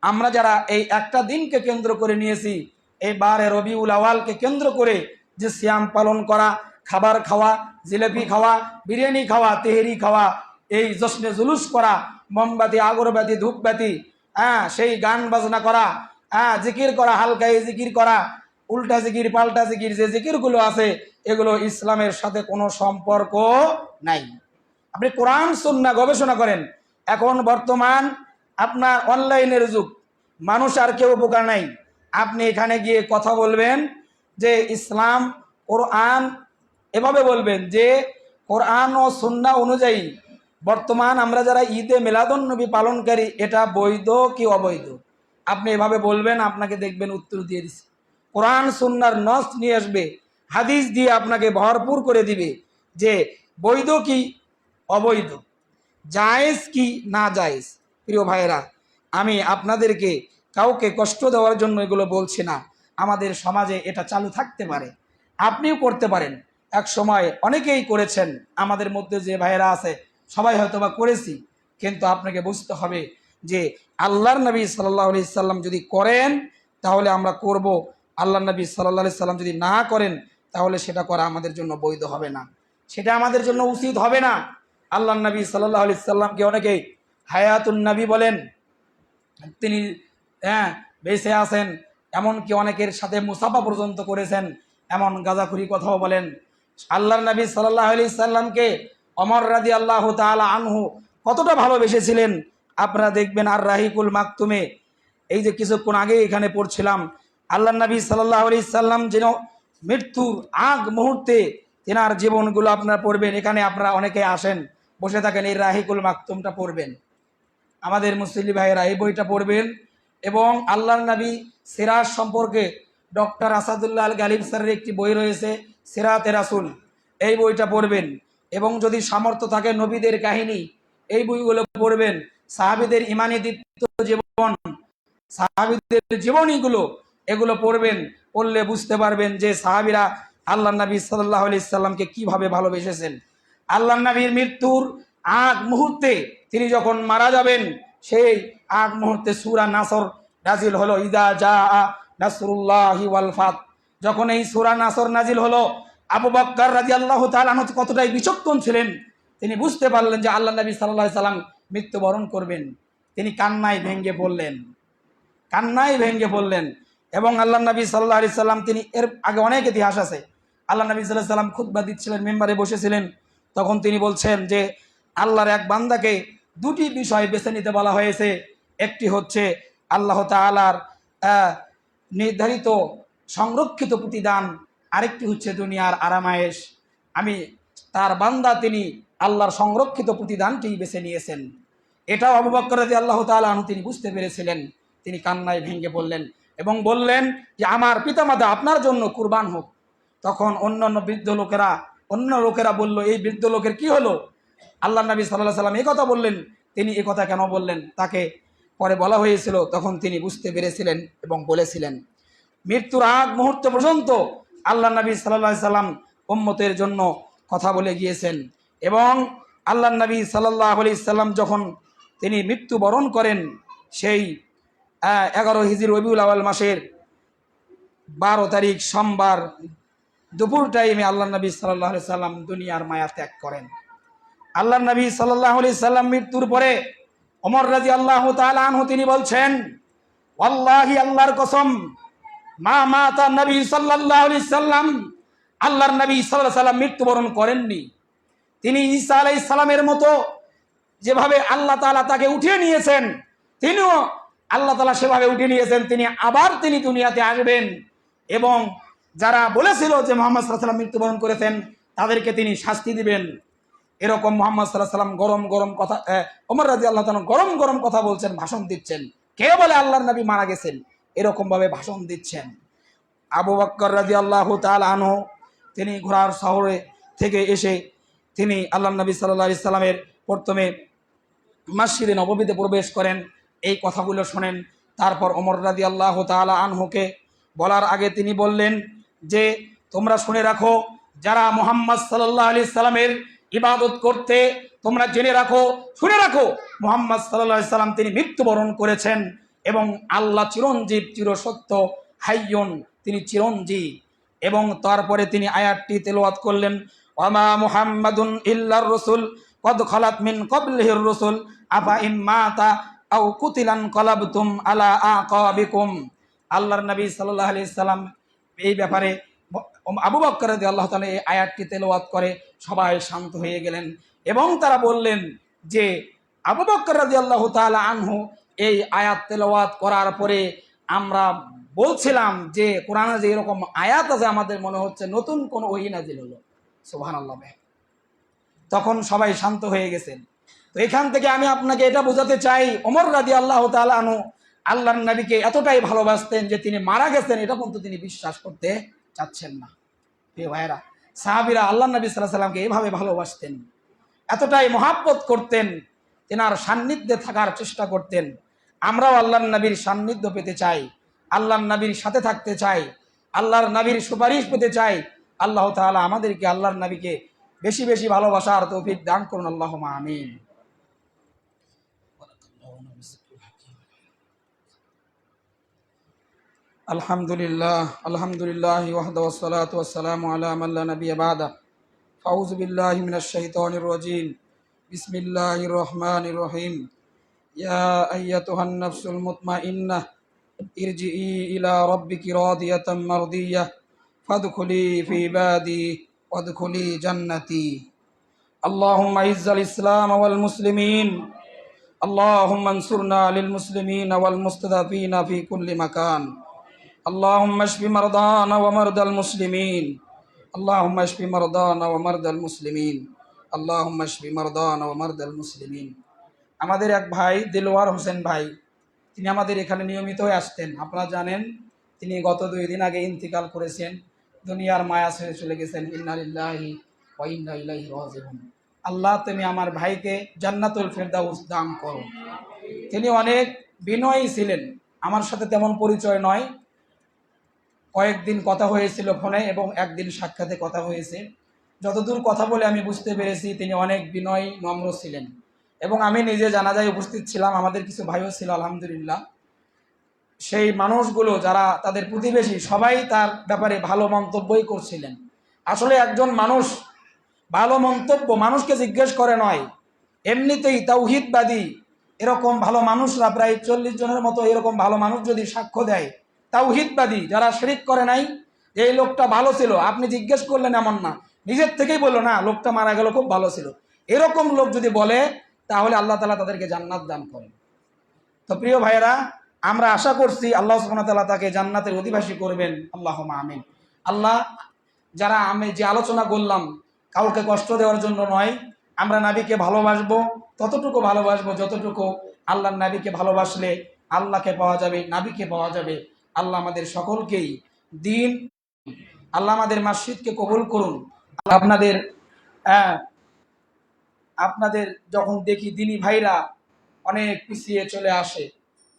আমরা যারা এই একটা দিনকে কেন্দ্র করে নিয়েছি, এই 12 রবিউল আওয়ালকে কেন্দ্র করে যে সিয়াম পালন করা, খাবার খাওয়া, জিলাপি খাওয়া, বিরিয়ানি খাওয়া, তেহেরি খাওয়া, এই জশ্নে জুলুস করা, মোমবাতি, আগরবাতি, ধূপবাতি, সেই গান বাজনা করা, জিকির করা, হালকা এই জিকির করা, উল্টা জিকির, পাল্টা জিকির, যে জিকিরগুলো আছে, এগুলো ইসলামের সাথে কোনো সম্পর্ক নাই। আপনি কোরআন সুন্নাহ গবেষণা করেন। এখন বর্তমান আপনার অনলাইনের যুগ, মানুষ আর কেউ বোকা নাই। আপনি এখানে গিয়ে কথা বলবেন যে ইসলাম, কোরআন, এভাবে বলবেন যে কোরআন ও সুন্নাহ অনুযায়ী বর্তমান আমরা যারা ঈদে মিলাদুন্নবী পালনকারী, এটা বৈধ কি অবৈধ? আপনি এভাবে বলবেন, আপনাকে দেখবেন উত্তর দিয়ে দিচ্ছে। কোরআন সুন্নাহর নস নিয়ে আসবে, হাদিস দিয়ে আপনাকে ভরপুর করে দিবে যে বৈধ কি অবৈধ, জায়েজ কি না জায়েজ। প্রিয় ভাইয়েরা, আমি আপনাদেরকে কাউকে কষ্ট দেওয়ার জন্য এগুলো বলছি না। আমাদের সমাজে এটা চালু থাকতে পারে, আপনিও করতে পারেন। এক সময় অনেকেই করেছেন, আমাদের মধ্যে যে ভাইয়েরা আছে সবাই হয়তো বা করেছি। কিন্তু আপনাকে বুঝতে হবে যে আল্লাহর নবী সাল্লাল্লাহু আলাইহি সাল্লাম যদি করেন তাহলে আমরা করব, আল্লাহর নবী সাল্লাল্লাহু আলাইহি সাল্লাম যদি না করেন তাহলে সেটা করা আমাদের জন্য বৈধ হবে না, সেটা আমাদের জন্য উচিত হবে না। আল্লাহর নবী সাল্লাল্লাহু আলাইহি সাল্লামকে অনেকেই হায়াতুন নবী বলেন, তিনি বেঁচে আছেন, এমনকি অনেকের সাথে মুসাফা পর্যন্ত করেছেন, এমন গাঁজাখুরি কথাও বলেন। আল্লাহর নবী সাল্লাল্লাহু আলাইহি সাল্লামকে ওমর রাদিয়াল্লাহু তাআলা আনহু কতটা ভালোবেসেছিলেন আপনারা দেখবেন। আর রাহিকুল মাকতুমে, এই যে কিছুক্ষণ আগে এখানে পড়ছিলাম, আল্লাহর নবী সাল্লাল্লাহু আলাইহি সাল্লাম যেন মৃত্যুর আগ মুহূর্তে তেনার জীবনগুলো আপনারা পড়বেন। এখানে আপনারা অনেকে আসেন, বসে থাকেন, এই রাহিকুল মাকতুমটা পড়বেন, আমাদের মুসলিম ভাইয়েরা এই বইটা পড়বেন। এবং আল্লাহর নবী সিরাত সম্পর্কে ডক্টর আসাদুল্লাহ আল গালিব স্যারের একটি বই রয়েছে, সিরাতে রাসূল, এই বইটা পড়বেন। এবং যদি সামর্থ্য থাকে নবীদের কাহিনী, এই বইগুলো পড়বেন। সাহাবীদের ইমানি দীপ্ত জীবন, সাহাবীদের জীবনীগুলো, এগুলো পড়বেন। পড়লে বুঝতে পারবেন যে সাহাবীরা আল্লাহর নবী সাল্লাল্লাহু আলাইহি সাল্লামকে কিভাবে ভালোবেসেছেন। আল্লাহর নবীর মৃত্যুর আগ মুহূর্তে, তিনি যখন মারা যাবেন, সেই আগ মুহূর্তে সূরা নাসর নাজিল হলো, ইদা জাআ নাসরুল্লাহি ওয়াল ফাত। যখন এই সূরা নাসর নাজিল হলো, আবু বকর রাদিয়াল্লাহু তাআলা আনহু কতটাই বিচক্ষণ ছিলেন, তিনি বুঝতে পারলেন যে আল্লাহর নবী সাল্লাল্লাহু আলাইহি সাল্লাম মৃত্যুবরণ করবেন। তিনি কান্নায় ভেঙে পড়লেন, কান্নায় ভেঙে পড়লেন। এবং আল্লাহর নবী সাল্লাল্লাহু আলাইহি সাল্লাম, তিনি এর আগে অনেক ইতিহাস আছে, আল্লাহর নবী সাল্লাল্লাহু আলাইহি সাল্লাম খুতবা দিচ্ছিলেন, মেম্বারে বসেছিলেন, তখন তিনি বলছেন যে আল্লাহর এক বান্দাকে দুটি বিষয় বেছে নিতে বলা হয়েছে। একটি হচ্ছে আল্লাহ তাআলার নির্ধারিত সংরক্ষিত প্রতিদান, আরেকটি হচ্ছে দুনিয়ার আরামায়েশ। আমি তার বান্দা, তিনি আল্লাহর সংরক্ষিত প্রতিদানটি বেছে নিয়েছেন। এটাও আবু বকর রাদিয়াল্লাহু তাআলা আনহু তিনি বুঝতে পেরেছিলেন। তিনি কান্নায় ভেঙে পড়লেন এবং বললেন যে আমার পিতামাতা আপনার জন্য কুরবান হোক। তখন অন্য লোকেরা বলল, এই বৃদ্ধ লোকের কি হলো? আল্লাহর নবী সাল্লাল্লাহু আলাইহি সাল্লাম এই কথা বললেন। তিনি এই কথা কেন বললেন, তাকে পরে বলা হয়েছিল, তখন তিনি বুঝতে পেরেছিলেন এবং বলেছিলেন। মৃত্যুর আগ মুহূর্ত পর্যন্ত আল্লাহর নবী সাল্লাল্লাহু আলাইহি সাল্লাম উম্মতের জন্য কথা বলে গিয়েছেন। এবং আল্লাহর নবী সাল্লাল্লাহু আলাইহি সাল্লাম যখন তিনি মৃত্যুবরণ করেন, সেই 11 হিজরি রবিউল আউয়াল মাসের 12 তারিখ সোমবার দুপুর টাইমে আল্লাহর নবী সাল্লাল্লাহু আলাইহি সাল্লাম দুনিয়ার মায়া ত্যাগ করেন। আল্লাহর নবী সাল্লাল্লাহু আলাইহি সাল্লাম মৃত্যুর পরে ওমর রাদিয়াল্লাহু তাআলা আনহু তিনি বলছেন, ওয়াল্লাহি, আল্লাহর কসম, মা মাতা নবী সাল্লাল্লাহু আলাইহি সাল্লাম, আল্লাহর নবী সাল্লাল্লাহু আলাইহি সাল্লাম মৃত্যুবরণ করেননি। তিনি ঈসা আলাইহিস সালামের মতো যেভাবে আল্লাহ তাআলা তাকে উঠিয়ে নিয়েছেন, তিনিও আল্লাহ তাআলা সেভাবে উঠে নিয়েছেন, তিনি দুনিয়াতে আসবেন এবং যারা বলেছিল যে মুহাম্মদ সাল্লাল্লাহু আলাইহি ওয়াসাল্লাম মৃত্যুবরণ করেছেন তাদেরকে তিনি শাস্তি দিবেন। এরকম মুহাম্মদ সাল্লাল্লাহু আলাইহি ওয়াসাল্লাম গরম গরম কথা, ওমর রাদিয়াল্লাহু তাআলা গরম গরম কথা বলছেন, ভাষণ দিচ্ছেন। কে বলে আল্লাহর নবী মারা গেছেন, এরকম ভাবে ভাষণ দিচ্ছেন। আবু বকর রাদিয়াল্লাহু তাআলা আনহু তিনি ঘোড়ার শহরে থেকে এসে তিনি আল্লাহর নবী সাল্লাল্লাহু আলাইহি সাল্লামের প্রথমে মসজিদে নববীতে প্রবেশ করেন, এই কথাগুলো শোনেন। তারপর ওমর রাদিয়াল্লাহু তাআলা আনহুকে বলার আগে তিনি বললেন যে তোমরা শুনে রাখো, যারা মুহাম্মদ সাল্লাল্লাহু আলাইহি সাল্লামের ইবাদত করতে, তোমরা জেনে রাখো, শুনে রাখো, মুহাম্মদ সাল্লাল্লাহু আলাইহি সাল্লাম তিনি মৃত্যুবরণ করেছেন এবং আল্লাহ চিরঞ্জীব, চিরসত্য, হাইয়ুন, তিনি চিরঞ্জীব। এবং তারপরে তিনি আয়াতটি তেলাওয়াত করলেন, ওয়ামা মুহাম্মাদুন ইল্লার রাসূল কদ খালাত মিন ক্বাবলিহির রাসূল আফা ইম্মাতা আও কুতিলান ক্বালাবতুম আলা আকাবিকুম। আল্লাহর নবী সাল্লাল্লাহু আলাইহি সাল্লাম এই ব্যাপারে আবু বকর রাদিয়াল্লাহু তাআলা এই আয়াতটি তেলাওয়াত করে সবাই শান্ত হয়ে গেলেন এবং তারা বললেন যে আবু বকর রাদিয়াল্লাহু তাআলা আনহু এই আয়াত তেলাওয়াত করার পরে আমরা বলছিলাম যে কোরআনে যে এরকম আয়াত আছে আমাদের মনে হচ্ছে নতুন কোন ওহী নাযিল হলো। সুবহানাল্লাহ। তখন সবাই শান্ত হয়ে গেছেন। তো এখান থেকে আমি আপনাকে এটা বোঝাতে চাই, ওমর রাদিয়াল্লাহু তাআলা আনহু আল্লাহর নবীকে এতটাই ভালোবাসতেন যে তিনি মারা গেছেন এটা পর্যন্ত তিনি বিশ্বাস করতে চাচ্ছেন না। প্রিয় ভাইরা, সাহাবীরা আল্লাহর নবী সাল্লাল্লাহু আলাইহি সাল্লামকে এইভাবে ভালোবাসতেন, এতটাই মহব্বত করতেন, তেনার সান্নিধ্যে থাকার চেষ্টা করতেন। আমরাও আল্লাহর নবীর সান্নিধ্য পেতে চাই, আল্লাহর নবীর সাথে থাকতে চাই, আল্লাহর নবীর সুপারিশ পেতে চাই। আল্লাহ তাআলা আমাদেরকে আল্লাহর নবীকে বেশি বেশি ভালোবাসার তৌফিক দান করুন, আল্লাহুম্মা আমিন। আলহামদুলিল্লাহ, আলহামদুলিল্লাহ ওয়াহদাহু ওয়াসসালাতু ওয়াসসালামু আলা মান লা নাবিয়্যা বা'দা। আউযু বিল্লাহি মিনাশ শাইতানির রাজীম। বিসমিল্লাহির রহমানির রহিম। ইয়া আইয়াতুহান নাফসুল মুতমাইন্নাহ ইরজিই ইলা রাব্বিকি রাদিয়াতাম মারদিয়াহ ফাদখুলি ফি ইবাদি ওয়াদখুলি জান্নাতি। আল্লাহুম্মা ইজ্জাল ইসলাম ওয়াল মুসলিমিন, আল্লাহুম্মা আনসুরনা লিল মুসলিমিন ওয়াল মুস্তাদাফিনা ফি কুল্লি মাকান। اللهم اشف مرضانا ومرضى المسلمين، اللهم اشف مرضانا ومرضى المسلمين، اللهم اشف مرضانا ومرضى المسلمين। আমাদের এক ভাই দিলওয়ার হোসেন ভাই, তিনি আমাদের এখানে নিয়মিত আসতেন। আপনারা জানেন তিনি গত 2 দিন আগে ইন্তিকাল করেছেন, দুনিয়ার মায়া ছেড়ে চলে গেছেন। ইন্না লিল্লাহি ওয়া ইন্না ইলাইহি রাজিউন। আল্লাহ তুমি আমার ভাইকে জান্নাতুল ফেরদাউস দান করো। তিনি অনেক বিনয়ী ছিলেন, আমার সাথে তেমন পরিচয় নয়, কয়েকদিন কথা হয়েছিল ফোনে এবং একদিন সাক্ষাতে কথা হয়েছে। যতদূর কথা বলে আমি বুঝতে পেরেছি তিনি অনেক বিনয়ী, নম্র ছিলেন এবং আমি নিজে জানাজায় উপস্থিত ছিলাম, আমাদের কিছু ভাইও ছিল আলহামদুলিল্লাহ। সেই মানুষগুলো যারা তাদের প্রতিবেশী সবাই তার ব্যাপারে ভালো মন্তব্যই করছিলেন। আসলে একজন মানুষ ভালো মন্তব্য মানুষকে জিজ্ঞেস করে নয়, এমনিতেই তাওহীদবাদী এরকম ভালো মানুষরা প্রায় 40 জনের মতো এরকম ভালো মানুষ যদি সাক্ষ্য দেয়, তাওহীদবাদী যারা শিরক করে নাই, এই লোকটা ভালো ছিল, আপনি জিজ্ঞেস করলেন এমন না, নিজের থেকেই বললো না লোকটা মারা গেল খুব ভালো ছিল, এরকম লোক যদি বলে তাহলে আল্লাহ তাআলা তাদেরকে জান্নাত দান করেন। তো প্রিয় ভাইয়েরা, আমরা আশা করছি আল্লাহ সুবহানাহু ওয়া তাআলা তাকে জান্নাতের অধিবাসী করবেন, আল্লাহুম্মা আমিন। আল্লাহ, যারা আমি যে আলোচনা করলাম কাউকে কষ্ট দেওয়ার জন্য নয়, আমরা নবীকে ভালোবাসবো, ততটুকু ভালোবাসবো যতটুকু আল্লাহর নবীকে ভালোবাসলে আল্লাহকে পাওয়া যাবে, নবীকে পাওয়া যাবে। আল্লাহ আমাদের সকলকেই দিন, আল্লাহ আমাদের মসজিদকে কবুল করুন। আপনাদের যখন দেখি দিনী ভাইরা অনেক পিছিয়ে চলে আসে,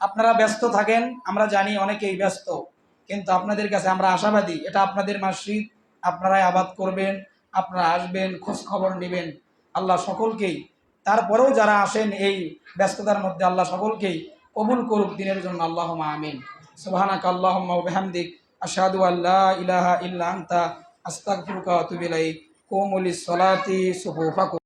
আপনারা ব্যস্ত থাকেন, আমরা জানি অনেকেই ব্যস্ত, কিন্তু আপনাদের কাছে আমরা আশাবাদী এটা আপনাদের মসজিদ, আপনারাই আবাদ করবেন, আপনারা আসবেন, খোঁজ খবর নেবেন। আল্লাহ সকলকেই, তারপরেও যারা আসেন এই ব্যস্ততার মধ্যে, আল্লাহ সকলকেই কবুল করুক দিনের জন্য, আল্লাহুম্মা আমিন। সুবহানাকা আল্লাহুম্মা ওয়া বিহামদিক আশহাদু আল্লা ইলাহা ইল্লা আনতা আস্তাগফিরুকা ওয়া আতুবু ইলাইক। কুমু লিস-সালাতি সুফুফাকুম।